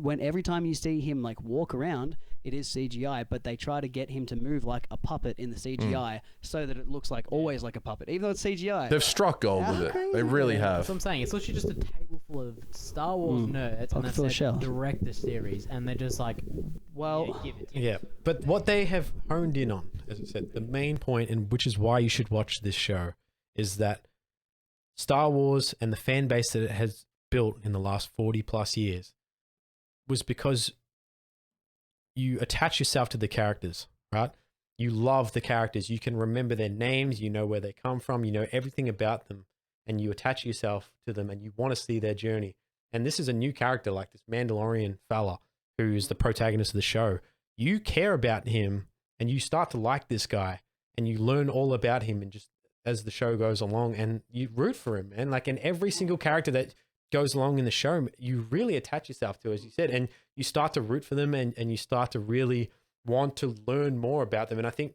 when every time you see him like walk around, it is CGI, but they try to get him to move like a puppet in the CGI so that it looks like always like a puppet, even though it's CGI. They've struck gold with it. They really That's have. what I'm saying. It's literally just a table full of Star Wars nerds, Pocket and that's full of their shells. director series, and they're just like, Well, give it. Yeah, but what they have honed in on, as I said, the main point, and which is why you should watch this show, is that Star Wars and the fan base that it has built in the last 40 plus years was because you attach yourself to the characters, right? You love the characters. You can remember their names. You know where they come from. You know everything about them, and you attach yourself to them, and you want to see their journey. And this is a new character, like this Mandalorian fella, who's the protagonist of the show. You care about him, and you start to like this guy, and you learn all about him, and just as the show goes along, and you root for him. And like in every single character that goes along in the show, you really attach yourself to, as you said, and you start to root for them, and you start to really want to learn more about them. And I think,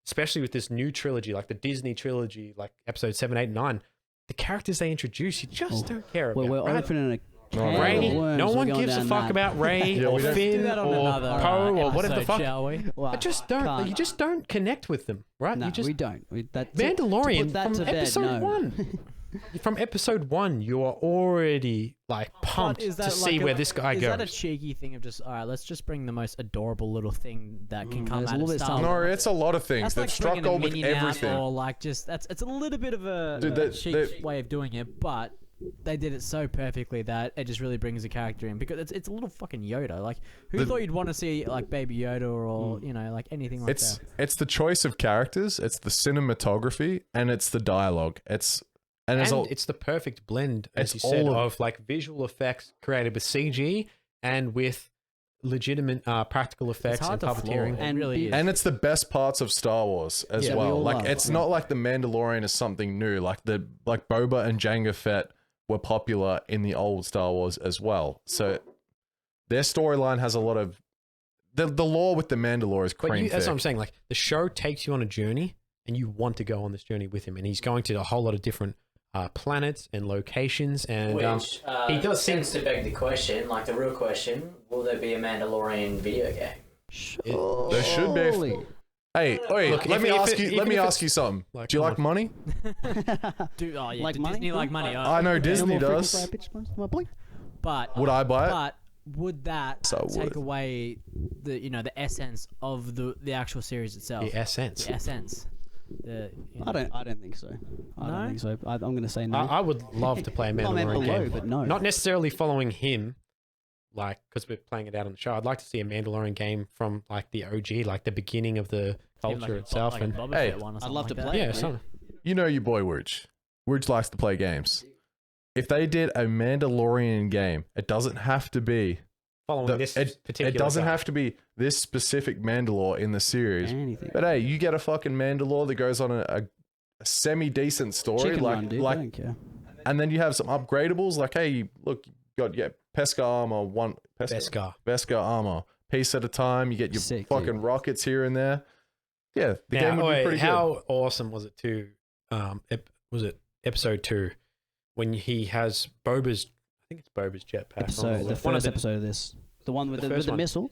especially with this new trilogy, like the Disney trilogy, like episode 7, 8, 9, the characters they introduce, you just don't care about. well, we're right? opening a No, can Ray, of worms. no We're one going gives a down fuck that. about Ray Yeah, or we don't. Finn Do that on or another Poe or whatever the episode, fuck. shall we? Well, I just don't. can't. You just don't connect with them, right? No, you just we don't. Mandalorian to put that from to bed, episode no. 1. From episode 1, you are already like pumped But is to that see like where this guy is goes. that a cheeky thing of just, all right, let's just bring the most adorable little thing that can come there's a out little of bit Star something. Wars? No, it's a lot of things. That's They've like struck bringing a gold with minion out, everything. or like just it's a little bit of a, Dude, a that- cheap that- way of doing it, but they did it so perfectly that it just really brings a character in, because it's a little fucking Yoda. Like, who The- thought you'd want to see like Baby Yoda or you know, like anything like It's that? it's the choice of characters, it's the cinematography, and it's the dialogue. And there's And a, it's the perfect blend, as It's you said, all of like visual effects created with CG and with legitimate practical effects and hard to flaw. puppeteering. It And really be- is. and it's the best parts of Star Wars as Yeah, we well. all Like love it's it. not like the Mandalorian is something new. Like Boba and Jango Fett were popular in the old Star Wars as well. So their storyline has a lot of the lore with the Mandalore is But cream that's what thick. I'm saying. Like the show takes you on a journey, and you want to go on this journey with him. And he's going to a whole lot of different planets and locations, and Which he does seem seems to beg the question, like the real question: will there be a Mandalorian video game? Surely. There should be. Hey, wait. Look, let if me it- ask if you. it- Let me even if ask you something. like, Do you come like on. money? Do Like like money? Disney like money? I know Disney No more does. frequent flyer pitch, my boy. But Would I buy it? But would that So take would. away the the essence of the actual series itself? the essence. The essence. The, I don't think so. I No? don't think so. I'm going to say no. I would love to play a I meant Mandalorian below, game. but no. Not necessarily following him, like, because we're playing it out on the show. I'd like to see a Mandalorian game from, like, the OG, like, the beginning of the even culture like itself. Like And a Boba Hey, Fett one or I'd something love like to that. play yeah, it, something. You know your boy Wooch. Wooch likes to play games. If they did a Mandalorian game, it doesn't have to be. Following this particular It doesn't guy. have to be this specific Mandalore in the series. Anything. But hey, you get a fucking Mandalore that goes on a semi-decent story, Chicken like run, dude. I like, don't care. and then you have some upgradables, like hey, look, you got Pesca armor, Beskar armor, piece at a time. You get your Sick, fucking dude. rockets here and there. Yeah, the Now, game would be pretty how awesome was it too? Was it episode 2 when he has Boba's? I think it's Boba's jetpack. Episode, the One of first episode of this, the one with the the first one. missile,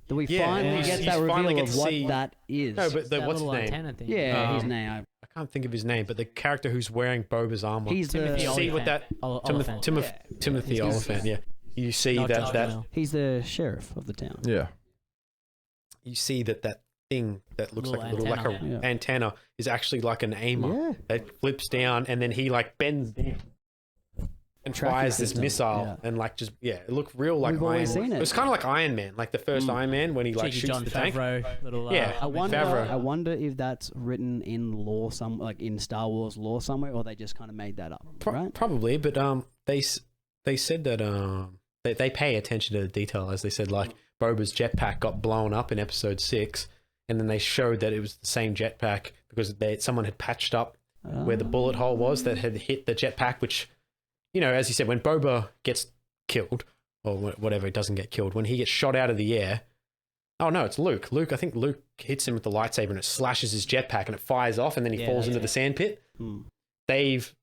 that we Yeah, finally he's- get he's that finally reveal get of to what see- that is. No, but That what's his little name? antenna thing. yeah, his Um, name. I can't think of his name, but the character who's wearing Boba's armor. He's the Timothy you see what that Oliphant. Timothy He's- Oliphant, yeah. You see Not that Josh that Bell. he's the sheriff of the town. Yeah, you see that thing that looks Little like a little like a antenna. Yeah. antenna is actually like an aimer Yeah. that flips down, and then he like bends down and Tracking fires this system, missile yeah. and like just it looked real like We've Iron. always seen it. It was kind of like Iron Man, like the first Iron Man when he like Cheeky shoots John the tank. Favreau, little, Yeah. I wonder. Favreau. I wonder if that's written in lore, like in Star Wars lore somewhere, or they just kind of made that up, right? Probably, but they said that they pay attention to the detail, as they said, like Boba's jetpack got blown up in episode 6, and then they showed that it was the same jetpack because someone had patched up where the bullet hole was that had hit the jetpack, which, as you said, when Boba gets killed, or whatever, he doesn't get killed, when he gets shot out of the air, oh no, it's Luke. I think Luke hits him with the lightsaber and it slashes his jetpack and it fires off and then he falls into the sand pit. They've,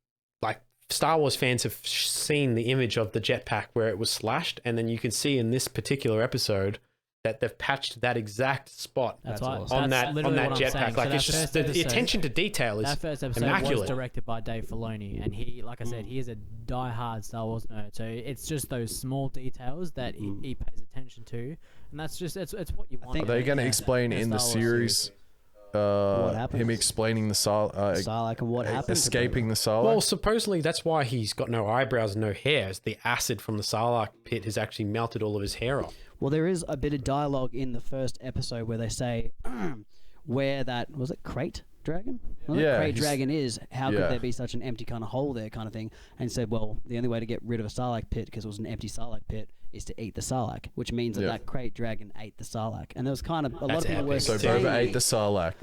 like, Star Wars fans have seen the image of the jetpack where it was slashed, and then you can see in this particular episode that they've patched that exact spot That's That's why awesome. on that's that literally what I'm jetpack. saying. Like, So it's that just first the episode- attention to detail is That first episode immaculate. was directed by Dave Filoni, and he, like I said, he is a die-hard Star Wars nerd. So it's just those small details that he pays attention to, and that's just it's what you want. are they going to explain in the series? happens? Him explaining the Sarlacc and what happened? to escaping the Well, Sarlacc. supposedly that's why he's got no eyebrows and no hair. Is the acid from the Sarlacc pit has actually melted all of his hair off. Well, there is a bit of dialogue in the first episode where they say where that was it crate dragon? Yeah, crate he's- dragon is. How yeah. could there be such an empty kind of hole there, kind of thing? And said, well, the only way to get rid of a Sarlacc pit, because it was an empty Sarlacc pit, is to eat the Sarlacc, which means that Yeah. that crate dragon ate the Sarlacc. And there was kind of a lot That's of people were epic. So saying, Boba ate the Sarlacc.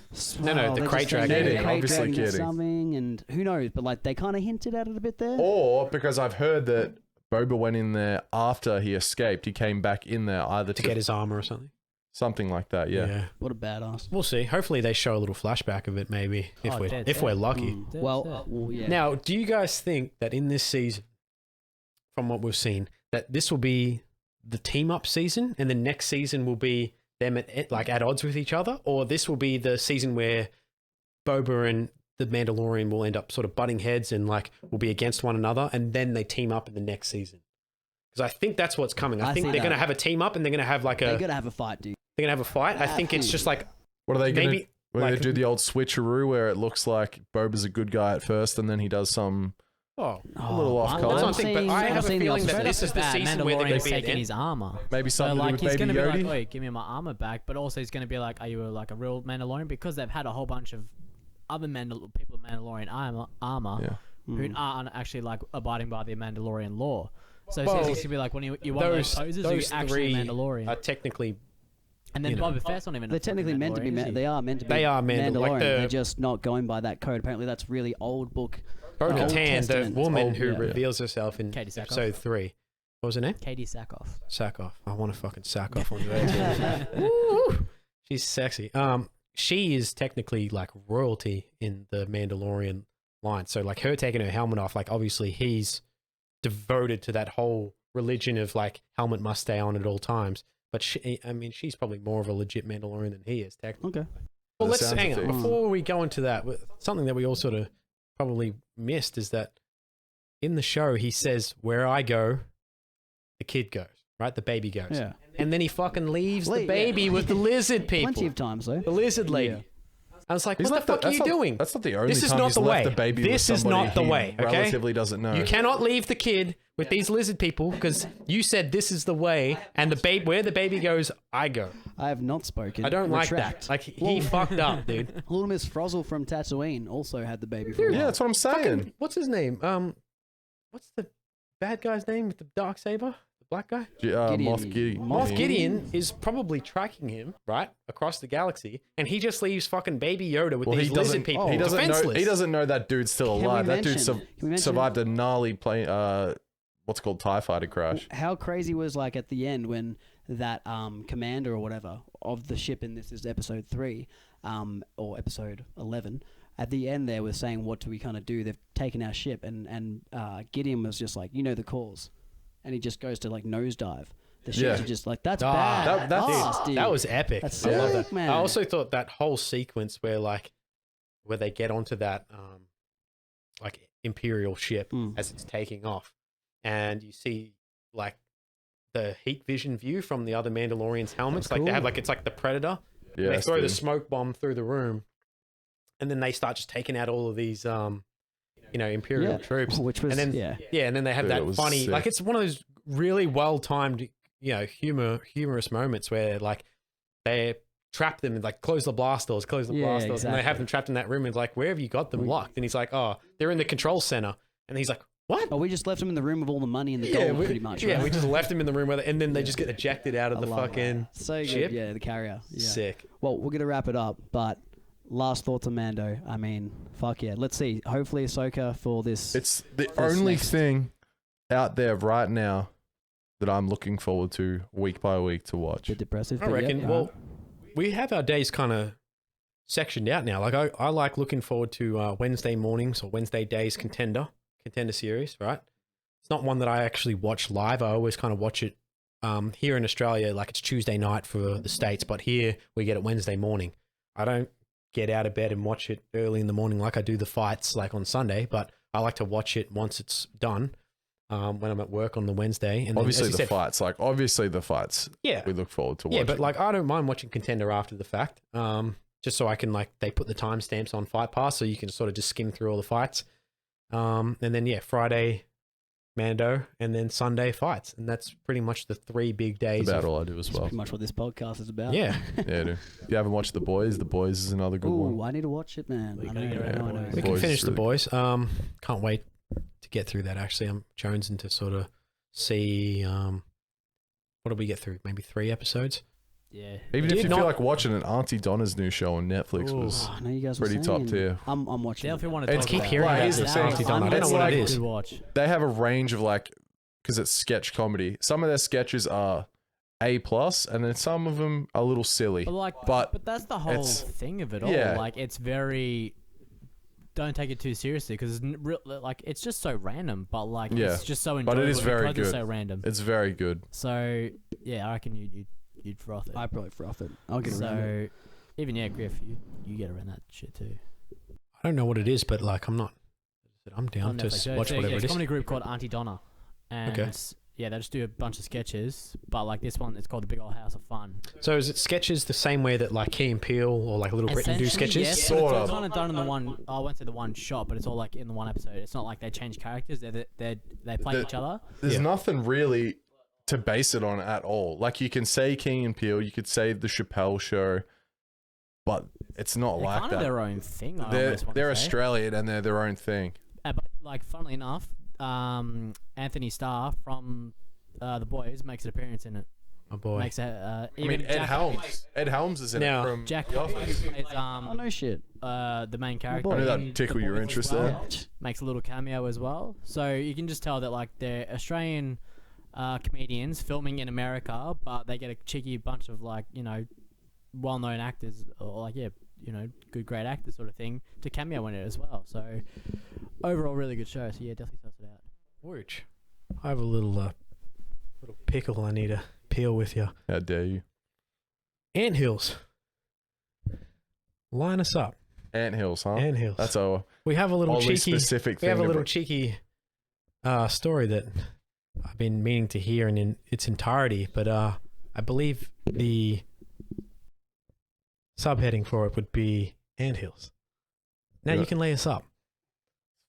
No, "Well, the they're crate just saying dragon. the Kidding, crate obviously dragon did kidding. something, and who knows? But like they kind of hinted at it a bit there. Or because I've heard that Boba went in there after he escaped, he came back in there either To get his armor or something. something like that. Yeah. What a badass. We'll see. Hopefully they show a little flashback of it, maybe, if Oh, we're dead if set. we're lucky. That's Well, it. yeah. Now, do you guys think that in this season, from what we've seen, that this will be the team up season, and the next season will be them at odds with each other, or this will be the season where Boba and the Mandalorian will end up sort of butting heads and like will be against one another, and then they team up in the next season? Because I think that's what's coming. I I think see they're going to that. have a team up, and they're going to have like They a gotta have a fight, dude. they're going to have a fight. I think it's just like What are they going to maybe When like they do the old switcheroo where it looks like Boba's a good guy at first and then he does some oh. a little off I'm color. That's what I'm thinking, but I seeing- have I'm a seeing the feeling that opposite. this is the Bad. season where they're going Mandalorian's to be at the taking end. his armor. Maybe So something like to do he's with gonna Baby be like, Yoda. "Oi, give me my armor back," but also he's gonna be like, "Are you a real Mandalorian?" Because they've had a whole bunch of other people with Mandalorian armor Yeah. who aren't actually like abiding by the Mandalorian law. So Well, it's gonna be like when you one of those poses, or you those actually three Mandalorian, are technically and then you know. Boba Fett's not even. They're technically meant to be. They are meant to be. They are Mandalorian. like They're just not going by that code. Apparently, that's really old book. Old Bo-Katan, the Testament. woman Old- who yeah. reveals herself in Katie Sackhoff. episode 3. What was her name? Katie Sackhoff. Sackoff. I want to fucking sack off on her. Woo! She's sexy. she is technically like royalty in the Mandalorian line. So like her taking her helmet off, like obviously he's devoted to that whole religion of like helmet must stay on at all times. But she's probably more of a legit Mandalorian than he is technically. Okay. Well, The let's sounds hang of on. things. Before we go into that, something that we all sort of probably missed is that in the show he says, "Where I go, the kid goes." Right, the baby goes. Yeah. And then he fucking leaves the Yeah. baby with the lizard people. Plenty of times though. The lizard lady. Yeah. I was like, He's what the left fuck are you doing? That's not the only This is time not he's the left way. the baby with This is somebody not the he way, okay? relatively doesn't know. You cannot leave the kid with these lizard people because you said this is the way, and the babe, where the baby goes, I go. I have not spoken. I don't like Retract. that. Like he fucked up, dude. Little Miss Frizzle from Tatooine also had the baby for a Dude, while. Yeah, that's what I'm saying. Fucking, what's his name? What's the bad guy's name with the dark saber? The black guy? Gideon. Moff Gideon. Moff Gideon is probably tracking him right across the galaxy, and he just leaves fucking Baby Yoda with Well, these he lizard doesn't. people. He doesn't know. defenseless. He doesn't know that dude's still Can we alive. That dude mention- can we mention- survived a gnarly plane. What's it called TIE fighter crash. How crazy was like at the end when that commander or whatever of the ship in this is episode 3 or episode 11 at the end there was saying what do we kind of do, they've taken our ship and Gideon was just like, you know the cause, and he just goes to like nosedive the ship Yeah. to just like that's Ah, bad. that's- dude. That was epic. That's I love sick, that. man. I also thought that whole sequence where they get onto that like Imperial ship as it's taking off, and you see like the heat vision view from the other Mandalorians' helmets. Like they have cool. like it's like the Predator. And they Yes, throw the dude. smoke bomb through the room, and then they start just taking out all of these Imperial Yeah. troops. Which was and then yeah. and then they have Dude, it that was funny, sick. like it's one of those really well timed, humorous moments where like they trap them and like close the blast doors, and they have exactly. them trapped in that room and it's like, where have you got them locked? And he's like, oh, they're in the control center, and he's like, what? Oh, we just left him in the room with all the money and the gold, pretty much. Yeah, right? we just left them in the room with it, and then they just get ejected out of I the love fucking that. So good. ship. Yeah, the carrier. Yeah. Sick. Well, we're gonna wrap it up, but last thoughts on Mando. I mean, fuck yeah. Let's see. Hopefully, Ahsoka for this. It's the this only next- thing out there right now that I'm looking forward to week by week to watch. bit depressive. I but reckon. Yeah, Well, we have our days kind of sectioned out now. Like I like looking forward to Wednesday mornings or Wednesday days contender series. Right. It's not one that I actually watch live. I always kind of watch it here in Australia. Like it's Tuesday night for the States, but here we get it Wednesday morning. I don't get out of bed and watch it early in the morning like I do the fights like on Sunday, but I like to watch it once it's done. When I'm at work on the Wednesday, and then, Obviously as you said, obviously the fights. Yeah. we look forward to watching. Yeah, but like I don't mind watching Contender after the fact. Just so I can they put the timestamps on Fight Pass, so you can sort of just skim through all the fights. And then Friday Mando, and then Sunday fights, and that's pretty much the 3 big days. That's about all I do as that's well. pretty much what this podcast is about. Yeah, Yeah, dude. If you haven't watched The Boys is another good Ooh, one. I need to watch it, man. We I gotta know, get around I to know. it. we can Boys finish is the really- boys. Can't wait to get through that. Actually, I'm jonesing to sort of see. What did we get through? Maybe 3 episodes. Yeah. Even Did if you not- feel like watching it, Auntie Donna's new show on Netflix Ooh. was Oh, I know you guys were pretty top saying. tier. I'm watching. Definitely it. want to It's talk keep about hearing it. about this this. Auntie Donna. I don't know what it is. Good watch. They have a range of because it's sketch comedy. Some of their sketches are A plus, and then some of them are a little silly. But that's the whole it's- thing of it all. yeah. Like it's very. Don't take it too seriously because it's just so random, but Yeah. it's just so But enjoyable it is very because it's good. so random. It's very good. So yeah, I reckon you'd froth it. I probably froth it. I'll get around it. So even Griff, you get around that shit too. I don't know what it is, but I'm not. I'm down On to Netflix. watch whatever it's it a is. comedy group called Auntie Donna, and Okay. yeah, they just do a bunch of sketches. But this one, it's called The Big Old House of Fun. So is it sketches the same way that Key and Peele or Little Britain do Essentially, sketches? yes, Sort but of. it's kind of done in the one. I went to the one shot, but it's all in the one episode. It's not like they change characters. They play The- each other. There's Yeah. nothing really to base it on at all. Like you can say King and Peele, you could say the Chappelle Show, but it's not They're like kind that. of their own thing. I They're almost wanna they're say. Australian and they're their own thing. But funnily enough, Anthony Starr from The Boys makes an appearance in it. Oh boy. Makes a I mean, Ed Helms is in Now- it from Jack The Office. is Oh no shit. the main character. boy. I knew that'd in tickle The your Boys as interest well. there. Makes a little cameo as well. So you can just tell that they're Australian comedians filming in America, but they get a cheeky bunch of well-known actors or good great actor sort of thing to cameo in it as well. So overall, really good show. So yeah, definitely test it out. Wooch, I have a little pickle I need to peel with you. How dare you? Anthills. Line us up. Anthills, huh? Anthills. That's a We have a little oddly cheeky. specific We thing. have a to little br- cheeky story that I've been meaning to hear in its entirety, but I believe the subheading for it would be anthills. Now Yeah. you can lay us up.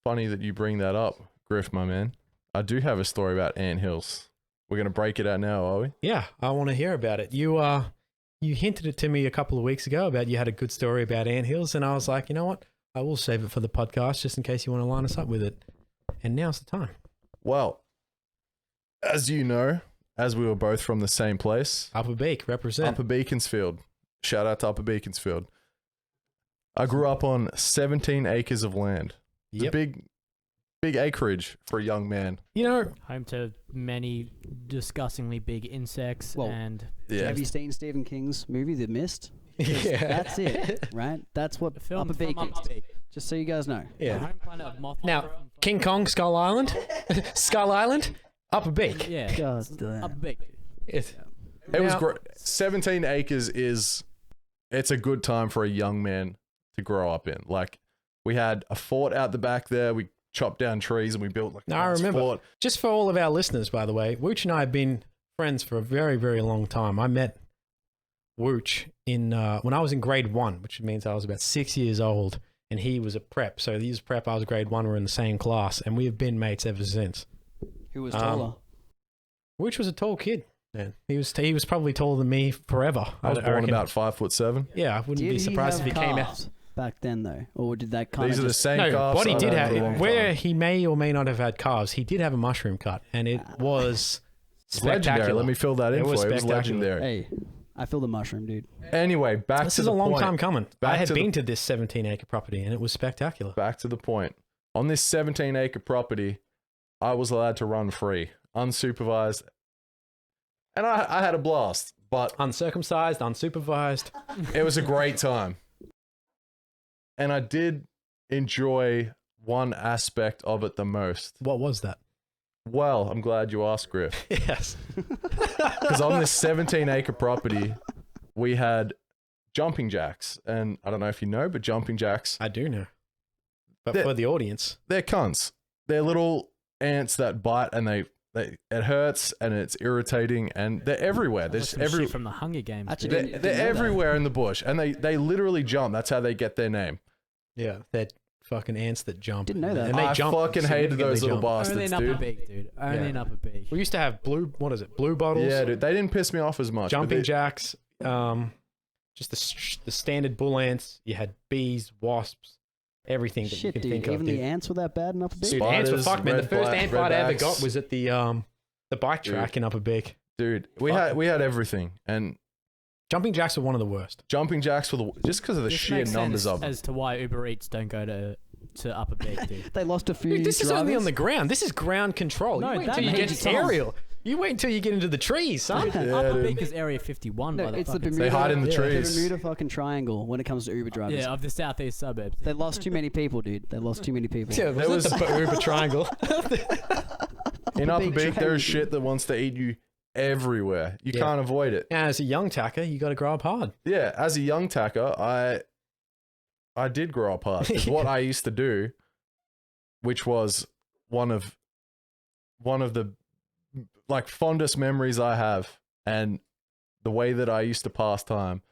Funny that you bring that up, Griff, my man. I do have a story about anthills. We're gonna break it out now, are we? Yeah, I want to hear about it. You hinted it to me a couple of weeks ago about you had a good story about anthills, and I was like, you know what? I will save it for the podcast just in case you want to line us up with it. And now's the time. Well, as you know, as we were both from the same place, Upper Beak, represent. Upper Beaconsfield. Shout out to Upper Beaconsfield. I grew up on 17 acres of land. It's a Yep. big acreage for a young man. You know, Home to many disgustingly big insects Well, and Yeah. Have you seen Stephen King's movie, The Mist? yeah. That's it, right? That's what the film Upper from Beak Upper is. Beak. Just so you guys know. The Yeah. home planet of Mothra. Now, King Kong, Skull Island, Skull Island, Upper Beak. Yeah. God damn. Upper Beak. It's, It was Now- great. 17 acres it's a good time for a young man to grow up in. Like, we had a fort out the back there. We chopped down trees and we built like a I nice remember. fort. Just for all of our listeners, by the way, Wooch and I have been friends for a very, very long time. I met Wooch in when I was in grade 1, which means I was about 6 years old, and he was at prep. So he was prep, I was grade 1, we were in the same class, and we have been mates ever since. Who was Um, taller? Wooch was a tall kid, man. He was probably taller than me forever. I was born reckon. about 5'7". Yeah, I wouldn't Did be he surprised if have he came out. calves back then, though? Or did that kind These of are the just... same No, calves what he I've did had for a long have, where time. he may or may not have had calves, he did have a mushroom ut, and it was It's legendary. spectacular. Let me fill that in It for was you. It was spectacular. legendary. Hey, I feel the mushroom, dude. Anyway, back This to is the a long point. time coming. Back I had to the- been to this 17-acre property, and it was spectacular. Back to the point. On this 17-acre property, I was allowed to run free, unsupervised, and I had a blast. But Uncircumcised, unsupervised. it was a great time. And I did enjoy one aspect of it the most. What was that? Well, I'm glad you asked, Griff. Yes. Because on this 17-acre property, we had jumping jacks. And I don't know if you know, but jumping jacks, I do know. But They're- for the audience, they're cunts. They're little ants that bite and it hurts and it's irritating and they're everywhere. They're That's just some shit from the Hunger Games. Actually, dude. didn't they're know that. everywhere in the bush and they literally jump. That's how they get their name. yeah, they're fucking ants that jump. Didn't know that. And they I jump. fucking hated those little significantly Only bastards, in Upper dude. Beak, dude. Only Yeah. in Upper Beak. We used to have blue bottles. Yeah, dude. They didn't piss me off as much. but Jumping they- jacks. Just the standard bull ants. You had bees, wasps, everything that you Shit, can dude. think of. Even Dude. the ants were that bad in Upper Beak? Dude, ants were Spiders, fucked, man. The red first black- ant bite I ever redbacks. got was at the bike track in Upper Beak. Dude, we Fuck. had everything. And Jumping jacks were one of the worst. jumping jacks were just because of the This sheer makes numbers sense of them. as to why Uber Eats don't go to Upper Beak, dude. They lost a few Dude, this is only on drivers. the ground. This is ground control. No, you wait that until you made get sense. aerial. You wait until you get into the trees, son. Yeah, Upper dude. Beak is Area 51 No, by the it's the fucking Bermuda, They hide in the the trees. Bermuda fucking triangle when it comes to Uber drivers. Yeah, of the southeast suburbs. They lost too many people, dude. They lost too many people. Yeah, There was was- the Uber triangle. In Upper Beak Beak, there is triangle. shit that wants to eat you everywhere. You Yeah. can't avoid it. And as a young tacker, you got to grow up hard. Yeah, as a young tacker, I did grow up hard. It's what I used to do, which was one of the like fondest memories I have, and the way that I used to pass time.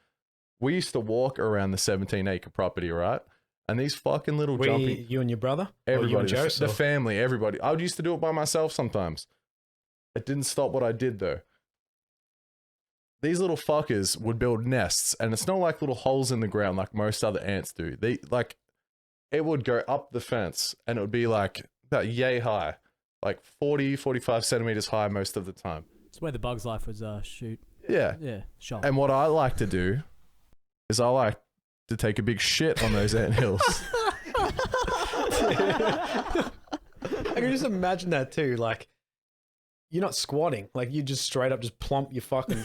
We used to walk around the 17-acre property, right? And these fucking little jumping You and your brother? Or you everybody, and the, Joseph? the family, everybody. I used to do it by myself sometimes. It didn't stop what I did though. These little fuckers would build nests, and it's not like little holes in the ground like most other ants do. They like it would go up the fence, and it would be like about yay high, like 40, 45 centimeters high most of the time. It's where the Bugs Life was shoot. Yeah. Yeah, shot. And what I like to do is I like to take a big shit on those anthills. I can just imagine that too. Like, you're not squatting. Like, you just straight up just plump your fucking...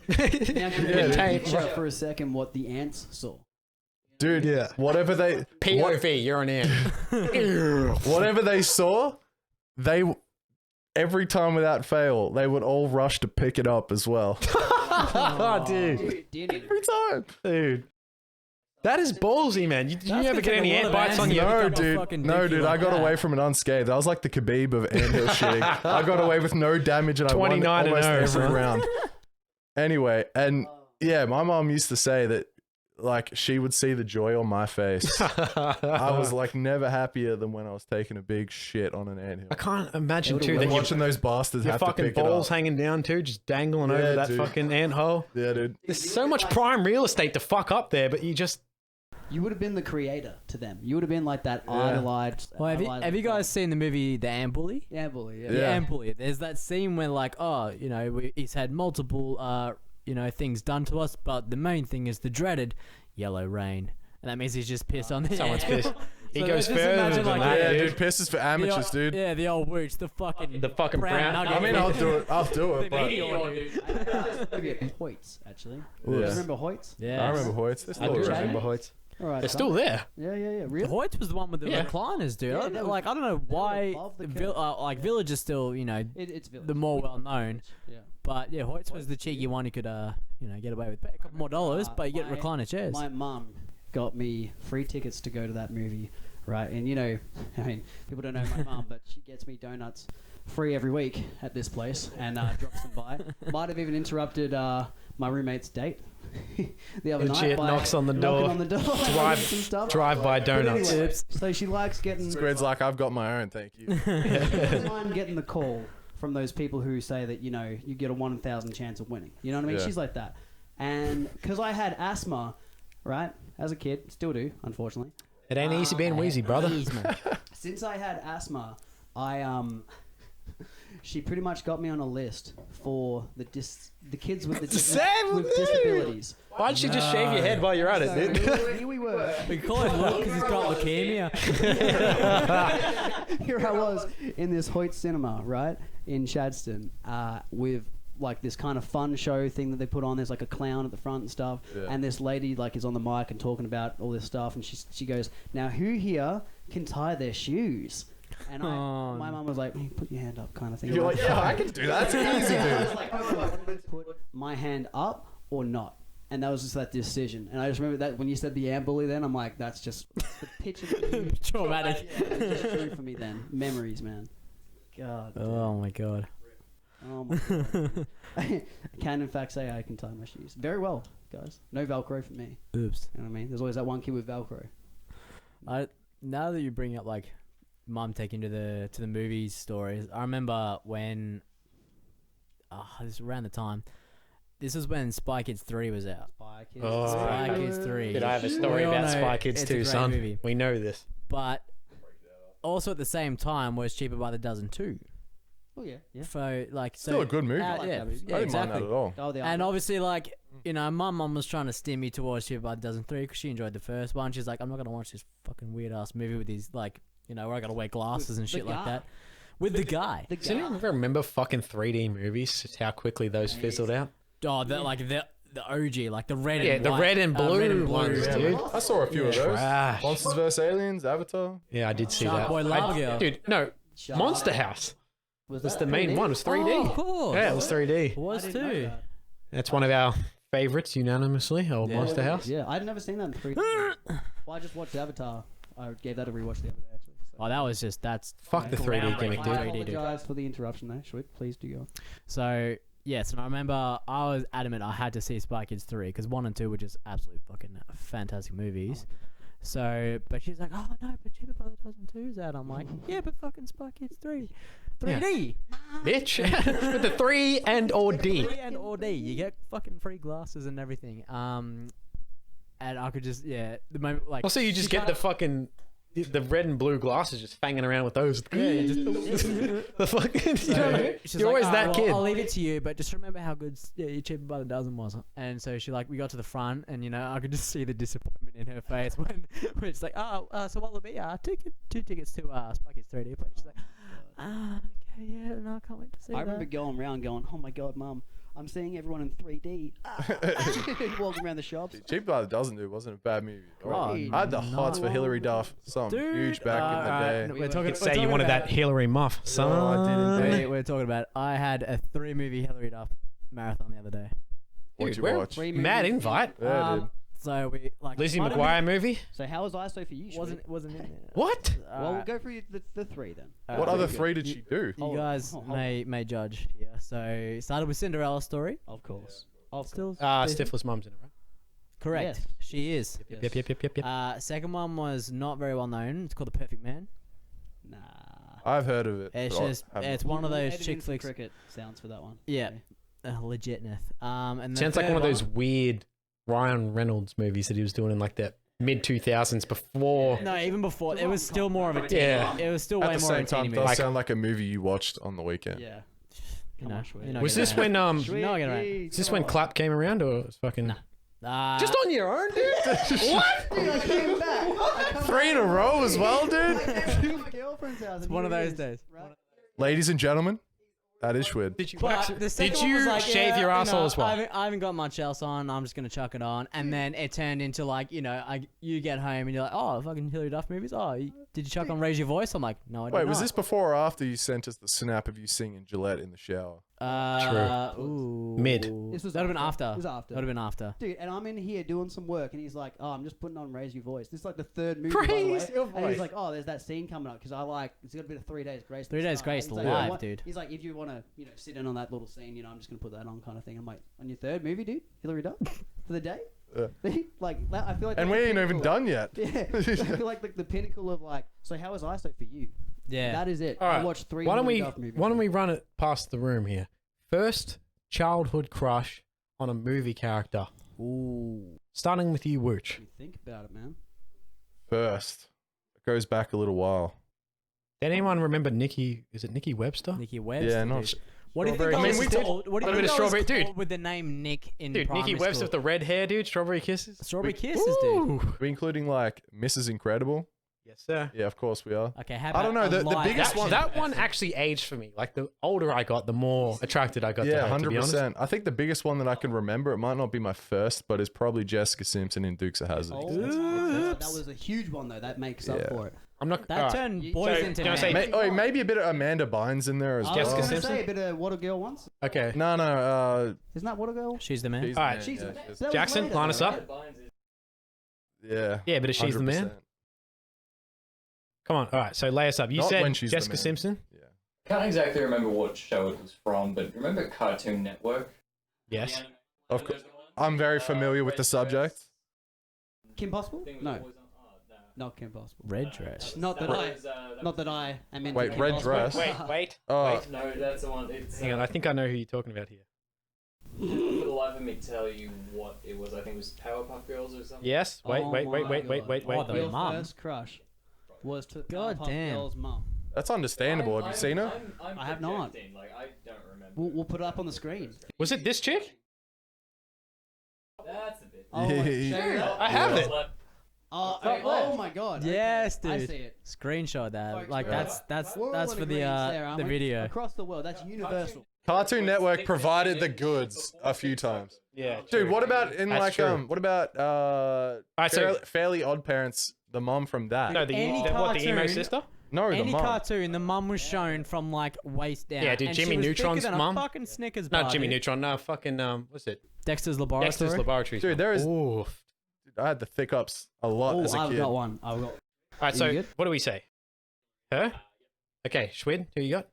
Now, can you Yeah, picture dude. for a second what the ants saw? Dude, Yeah. whatever they POV, you're an ant. whatever they saw, every time without fail, they would all rush to pick it up as well. Oh, dude. Every time. Dude. That is ballsy, man. Did you That's ever gonna get take any a lot ant of bites on ants you? to No, become a dude. fucking No, dicky dude. I like got that. away from it unscathed. I was like the Khabib of anthill shitting. I got away with no damage and I won 29 and almost 0, every son. round. Anyway, and yeah, my mom used to say that like she would see the joy on my face. I was like never happier than when I was taking a big shit on an anthill. I can't imagine, too, And that watching those bastards your have to fucking pick it balls up. hanging down, too, just dangling over Yeah, that dude. fucking ant hole. Yeah, dude. There's so much prime real estate to fuck up there, but you just... You would have been the creator to them. You would have been like that idolized. Well, have you guys seen the movie The Ant Bully? Yeah, bully. Yeah. The Yeah. Ant Bully. There's that scene where like, oh, you know, he's had multiple, you know, things done to us, but the main thing is the dreaded yellow rain, and that means he's just pissed on the Someone's ant. pissed. He So goes just further imagine, than like, that, Yeah, dude. dude. Pisses for The amateurs, old- dude. Yeah, the old Wooch, the fucking brown nugget. I mean, I'll do it. I'll do it. But Maybe at Hoyts, actually. Yeah. You remember Hoyts? Yeah, I remember Hoyts. I do Hoyts. remember Hoyts. All right. They're still there. Yeah. Really? Hoyt was the one with the Yeah. recliners, dude. Yeah, I they don't- were- like, I don't know why above the like Village is still, you know, It's Village. the more well known. Yeah. But yeah, Hoyts was the cheeky one who could, you know, get away with pay a couple more dollars, but you get my- recliner chairs. My mum got me free tickets to go to that movie, right? And you know, I mean, people don't know my mum, but she gets me donuts free every week at this place and drops them by. Might have even interrupted my roommate's date the other night. Legit by knocks on the knocking door. on the door, Drive- some stuff. Drive-by But donuts. anyway, so she likes getting. Squid's like, I've got my own, thank you. She doesn't mind getting the call from those people who say that, you know, you get a 1 in 1,000 chance of winning. You know what I mean? Yeah. She's like that. And because I had asthma, right, as a kid, still do, unfortunately. It ain't easy being wheezy, brother. Since I had asthma, she pretty much got me on a list for the kids with with disabilities. Why don't you just shave your head while you're at So it, dude? here we were. We call him Luke because he's got leukemia. Here I was in this Hoyt cinema, right, in Chadstone, with like this kind of fun show thing that they put on. There's like a clown at the front and stuff, Yeah. and this lady like is on the mic and talking about all this stuff, and she goes, "Now who here can tie their shoes?" And Oh. my mum was like, "Hey, put your hand up," kind of thing. You're like, yeah, I can do that. It's easy, I dude. was like, "Okay, put my hand up or not." And that was just that decision. And I just remember that when you said the ant bully, then I'm like, that's just the picture. Traumatic. It was just true for me then. Memories, man. God. damn. Oh my god. Oh my god. I can in fact say I can tie my shoes very well, guys. No Velcro for me. Oops. You know what I mean? There's always that one kid with Velcro. Now that you bring up like mum taking to the movies stories, I remember when this was around the time. This was when Spy Kids 3 was out. Spy Kids. Oh. Spy Kids 3. Dude, I have a story We all about know Spy Kids it's a too, great son. movie. We know this. But also at the same time was Cheaper by the Dozen too. Oh yeah. Yeah. So like Still a good movie. I like yeah, that movie. yeah, I didn't exactly. mind that at all. Oh, the And other- obviously, like, you know, my mum was trying to steer me towards Cheaper by the Dozen 3 because she enjoyed the first one. She's like, I'm not going to watch this fucking weird ass movie with these, like, you know, where I got to wear glasses and the shit like guy. that. With the guy. the Does anyone guy. ever remember fucking 3D movies? Just how quickly those fizzled out? Oh, like the OG, like the red Yeah, and the white, red and blue ones, Yeah, dude. I saw a few of those. Trash. Monsters vs. Aliens, Avatar. Yeah, I did see Shark that. Boy Lava Girl. Dude, no, Shark. Monster House was that the main 3D? one. It was 3D. Oh, of course. Yeah, it was 3D. It was I didn't know too. that. That's one of our favorites unanimously, old Yeah. Monster House. Yeah, I'd never seen that in 3D. Well, I just watched Avatar. I gave that a rewatch the other day, actually. So. Oh, that was just, that's Fuck the 3D gimmick, groundbreaking dude. 3D, dude. apologize for the interruption there. Should we? Please do go. So, yes, and I remember I was adamant I had to see Spy Kids 3 because 1 and 2 were just absolutely fucking fantastic movies. So, but she's like, oh no, but Cheaper by the Dozen 2's out. I'm like, yeah, but fucking Spy Kids 3. 3D. Bitch. With the 3 and or D. 3 and or D. You get fucking free glasses and everything. And I could just, yeah, the moment, like. Also, you just get the fucking... The red and blue glasses just hanging around with those. Yeah, you just. The fucking... You know what I mean? She's You're like, always "Alright, that well, kid. I'll leave it to you, but just remember how good Cheaper by the Dozen was. And so we got to the front, and you know, I could just see the disappointment in her face when it's like, so what'll it be? Two tickets to Spy Kids 3D, please. She's like, okay, yeah, no, I can't wait to see I that. remember going around going, "Oh my god, mum, I'm seeing everyone in 3D. Walking around the shops. Cheap by the Dozen, dude, wasn't a bad movie. Great. I had the hots for Hillary Duff. Something huge back in the day. We're talking. Say you wanted that Hillary muff, son. I did indeed. We're talking about. I had a 3-movie Hillary Duff marathon the other day. What'd Dude, you where- watch? Mad invite. Yeah, dude. So we like Lizzie might have McGuire been- movie. So how was ISO for you? Shwed? wasn't in there. What? Well, we'll go through the 3 then. What other good. 3 did she do? You Hold- guys hold- may judge here. So started with Cinderella story. Of course. Of Still Stifler's mum's in it, right? correct. Yes. She is. Yep. Second one was not very well known. It's called The Perfect Man. Nah. I've heard of it. It's but I just haven't. it's one of We'll those edit in chick some flicks. cricket sounds for that one. Yeah. Okay. Legitness. And the Sounds like third one of those weird Ryan Reynolds movies that he was doing in like the mid 2000s before. No, even before it was still more of a teen. Yeah. It was still At way the more of same a time, teeny does movie. sound like a movie you watched on the weekend. Yeah. You Come know, on, Shwed. you're not Was gonna this know. when Shwed, No, get around. please, is this come when on. Clap came around or it was fucking just on your own, dude? What? Dude, I came back. I come 3 in a row as well, dude. back to my girlfriend's house. It's and one of here it those is, days. right? Ladies and gentlemen, that is Shwed. Did you But the second did one was you like, shave yeah, your you asshole know, as well? I haven't got much else on. I'm just gonna chuck it on, and then it turned into like, you know, you get home and you're like, oh, fucking Hillary Duff movies. Oh, did you chuck on Raise Your Voice? I'm like, no, I did Wait, not. was this before or after you sent us the snap of you singing Gillette in the shower? Ooh. Mid. This was That'd have been after. It was after. That'd have been after. Dude, and I'm in here doing some work, and he's like, "Oh, I'm just putting on Raise Your Voice." This is like the 3rd movie, by the way. Raise Your And he's Voice. like, "Oh, there's that scene coming up because I like it's got a bit of 3 Days Grace." 3 Days Grace He's like, live, "You want-" dude. He's like, "If you want to, sit in on that little scene, I'm just gonna put that on, kind of thing." I'm like, "On your 3rd movie, dude, Hillary Duff for the day." Like, I feel like. And that's we the ain't even pinnacle. done yet. Yeah, I feel like the pinnacle of like. So how was ISO for you? Yeah. That is it. All I right. watched 3 Why don't Hillary we Duff movies. why don't we run it past the room here? First childhood crush on a movie character. Ooh, Starting with you, Wooch. you think about it, man. First, it goes back a little while. Did anyone remember Nikki? Is it Nikki Webster? Nikki Webster. Yeah, dude. not. What do you think? Strawberry I Kisses. was called? What do you What think about I was Strawberry- dude. called with the name Nick in Dude, primary Nikki Webster school? with the red hair, dude. Strawberry Kisses. Strawberry Kisses, dude. Ooh. Are we including like Mrs. Incredible? Yes, sir. Yeah, of course we are. Okay, how I about don't know, the live biggest action? one- That one actually aged for me. Like the older I got, the more attracted I got to Yeah, her. To be honest. 100%. I think the biggest one that I can remember, it might not be my first, but is probably Jessica Simpson in Dukes of Hazzard. Oh, that was a huge one though. That makes up Yeah. for it. I'm not. That alright. turned You- boys so, into do you wanna men. say- Maybe a bit of Amanda Bynes in there as I well. was Jessica gonna Simpson? say a bit of What a Girl Wants. Okay. No. Isn't that What a Girl? She's the man. She's Alright. the man, She's yeah, the man. she is. That was Jackson, later, line us though, up. right? Yeah. Yeah, but is she's the man? 100%. Come on. All right. So lay us up. You Not said when she's the Jessica man. Simpson. Yeah. Can't exactly remember what show it was from, but remember Cartoon Network? Yes. Of course. I'm very familiar with the subject. Kim Possible? No, not Kim Possible. Red dress. Not that I am into Wait, Kim Red Possible. Dress? Wait. Oh, No, that's the one. It's, Hang on. I think I know who you're talking about here. for the life of me, tell you what it was. I think it was Powerpuff Girls or something. Yes. Wait. Oh wait. my Wait. God. the Your mum. first crush was to God Powerpuff damn. Girls' mum. that's understandable. Have you seen her? I'm I have not. projecting, Like, I don't remember. We'll put it up on the screen. Was it this chick? That's a bit. Oh, Yeah. show you that? I have it. Oh my god. Yes, okay. I dude. see it. Screenshot that. Folks, Like we're- that's We're all that's in for the agreement there, aren't the we? video. Across the world, that's universal. Cartoon Network provided the goods a few times. Yeah. Dude, what about in That's like true. what about right, so- Fairly Odd Parents, the mom from that? No, Any the emo cartoon- sister. No, the Any mom. cartoon, the mum was shown from like waist down. Yeah, dude, and Jimmy she was Neutron's thicker than mum. A fucking Snickers bar. Not Jimmy dude. Neutron. No, fucking what's it? Dexter's Laboratory. Dexter's Laboratory. Dude, there is. Ooh. Dude, I had the thick ups a lot Oh, as a I've kid. got one. I've got. All right. You So good? what do we say? Her. Okay. Schwid. Who you got?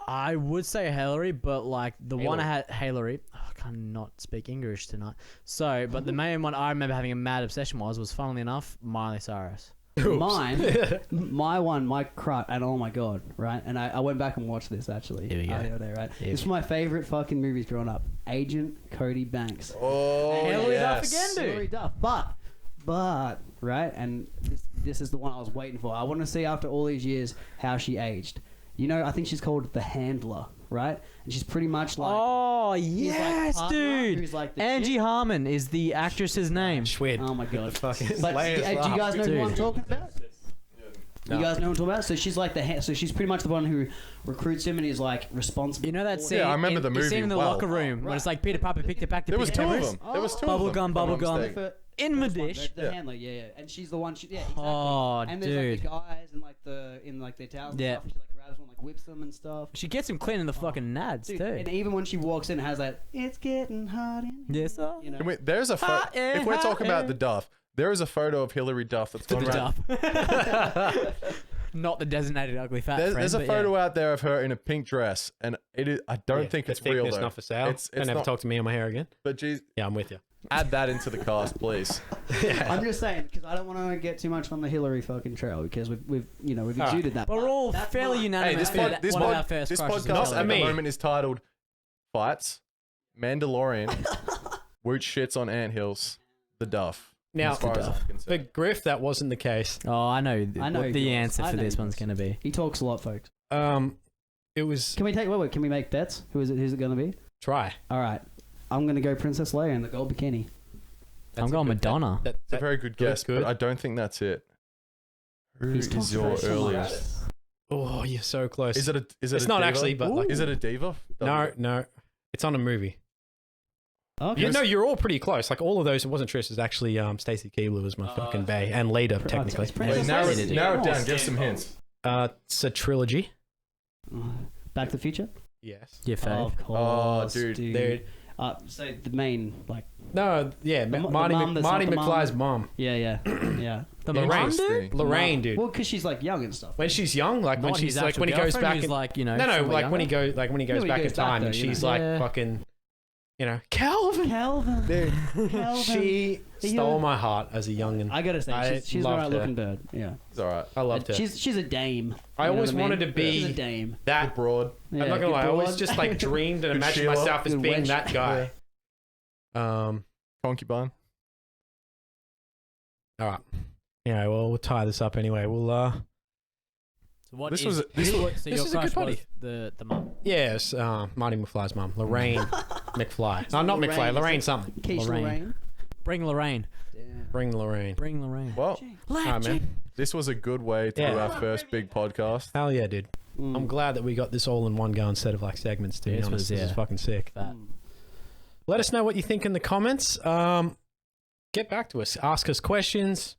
I would say Hillary, but like the one I Hillary. had Hillary. Oh, I cannot speak English tonight. So, but the main one I remember having a mad obsession was funnily enough, Miley Cyrus. Mine, my crush, and oh my god, right? And I went back and watched this actually. Here we go. The other day, right? Here It's we my favorite fucking movies growing up. Agent Cody Banks. Oh, Hillary Duff yes. again, dude. Hillary Duff. But right, and this is the one I was waiting for. I want to see after all these years how she aged. You know, I think she's called the Handler, right? And she's pretty much like. Oh like yes, partner, dude. who's like the Angie chick. Harmon is the actress's name. Schwid. Oh my god. Fucking But layers do you up. guys know who I'm Dude. talking about? You guys know what I'm talking about? So she's like so she's pretty much the one who recruits him and is like responsible. You know that for scene? Yeah, I remember the You movie scene in the well. locker room when it's like Peter Piper picked it back to There was Peter two of Cameras. them. There was two Bubble of them. gum, if I'm bubble not gum. mistaken. In the dish. The handler, yeah. And she's the one. Exactly. Oh, and there's dude. like the guys and like their towels and Yeah. stuff. And she like grabs one, like whips them and stuff. She gets him cleaning the fucking nads Dude, too. and even when she walks in, it has that "It's getting hot in here." Yes, sir. You know. There's a photo. Hot air, If we're hot talking about air. the Duff, there is a photo of Hillary Duff that's To gone the around. Duff. Not the designated ugly fat friend. There's a but photo out there of her in a pink dress, and it is. I don't think the it's real thickness though. not for sale. It's Don't ever not. talk to me on my hair again. But geez, Yeah, I'm with you. add that into the cast, please. I'm just saying because I don't want to get too much on the Hillary fucking trail because we've Alright. exuded that. But we're all That's fairly mine. unanimous. Hey, this one of our first crushes podcast was at the me. moment is titled "Fights," Mandalorian, Wooch shits on anthills, the Duff. Now, as far as I'm for concerned. Griff, that wasn't the case. Oh, I know. I know what he the was. answer I for know this he one's was. gonna be. He talks a lot, folks. It was Can we can we make bets? Who's it gonna be? try. All right, I'm gonna go Princess Leia in the gold bikini. I'm going Madonna. It's a very good guess, good. but I don't think that's it. Who He's is talking your very earliest? Oh, you're so close. Is it a? Is it It's a not diva? actually, but like, Is it a diva? no. It's on a movie. Okay. You know, you're all pretty close. Like all of those, it wasn't Trish. It was actually Stacey Keebler was my fucking bae, and later technically. it's Princess Wait, narrow Leia. it down. Give some hints. It's a trilogy. Back to the Future. Yes. Your fave. Of course, dude. Dude. So the main No, yeah, The Marty mum that's Marty not the mum. McFly's mom. yeah. The Lorraine, Lorraine dude? Interesting. Lorraine, dude. Well, because she's like young and stuff. When she's young, like when Not she's his like actual when he goes girlfriend back who's in, like, you know, no, somewhat like when he younger. goes like when he Yeah, goes when he back in goes back time though, and you know. she's like Yeah. fucking, you know, Calvin. Calvin. She stole my heart as a youngin. I gotta say, I she's the loved right her. looking bird. Yeah. It's all right. I loved her. She's a dame. I You know always what I mean? wanted to be She's a dame. that. Broad. Yeah, I'm not gonna good lie. I always broad. just like dreamed and Good imagined Sheila. myself as Good being wench. that guy. Concubine. All right. Yeah. Well, we'll tie this up anyway. We'll So what This is- was- so this your is a good crush buddy. was the mum. yes. Marty McFly's mom, Lorraine McFly. No, not Lorraine, McFly. is Lorraine it? something. Quiche Lorraine. Lorraine. Bring Lorraine. Bring Lorraine. Bring Lorraine. Well, All right, man. this was a good way to do Yeah. our first big podcast. Hell yeah, dude. I'm glad that we got this all in one go instead of like segments. To be This honest, was, this is yeah. fucking sick. Fat. Let us know what you think in the comments. Get back to us. Ask us questions.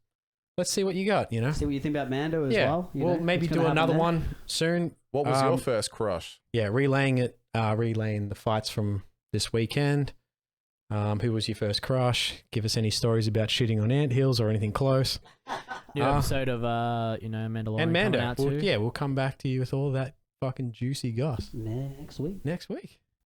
Let's see what you got. You know. See what you think about Mando as Yeah. well. you We'll know, maybe what's do gonna happen another there. one soon. What was your Um, first crush? Yeah, relaying the fights from this weekend. Who was your first crush? Give us any stories about shitting on anthills or anything close. New episode of Mandalorian And coming Mando. out too. We'll come back to you with all that fucking juicy goss Next week. next week.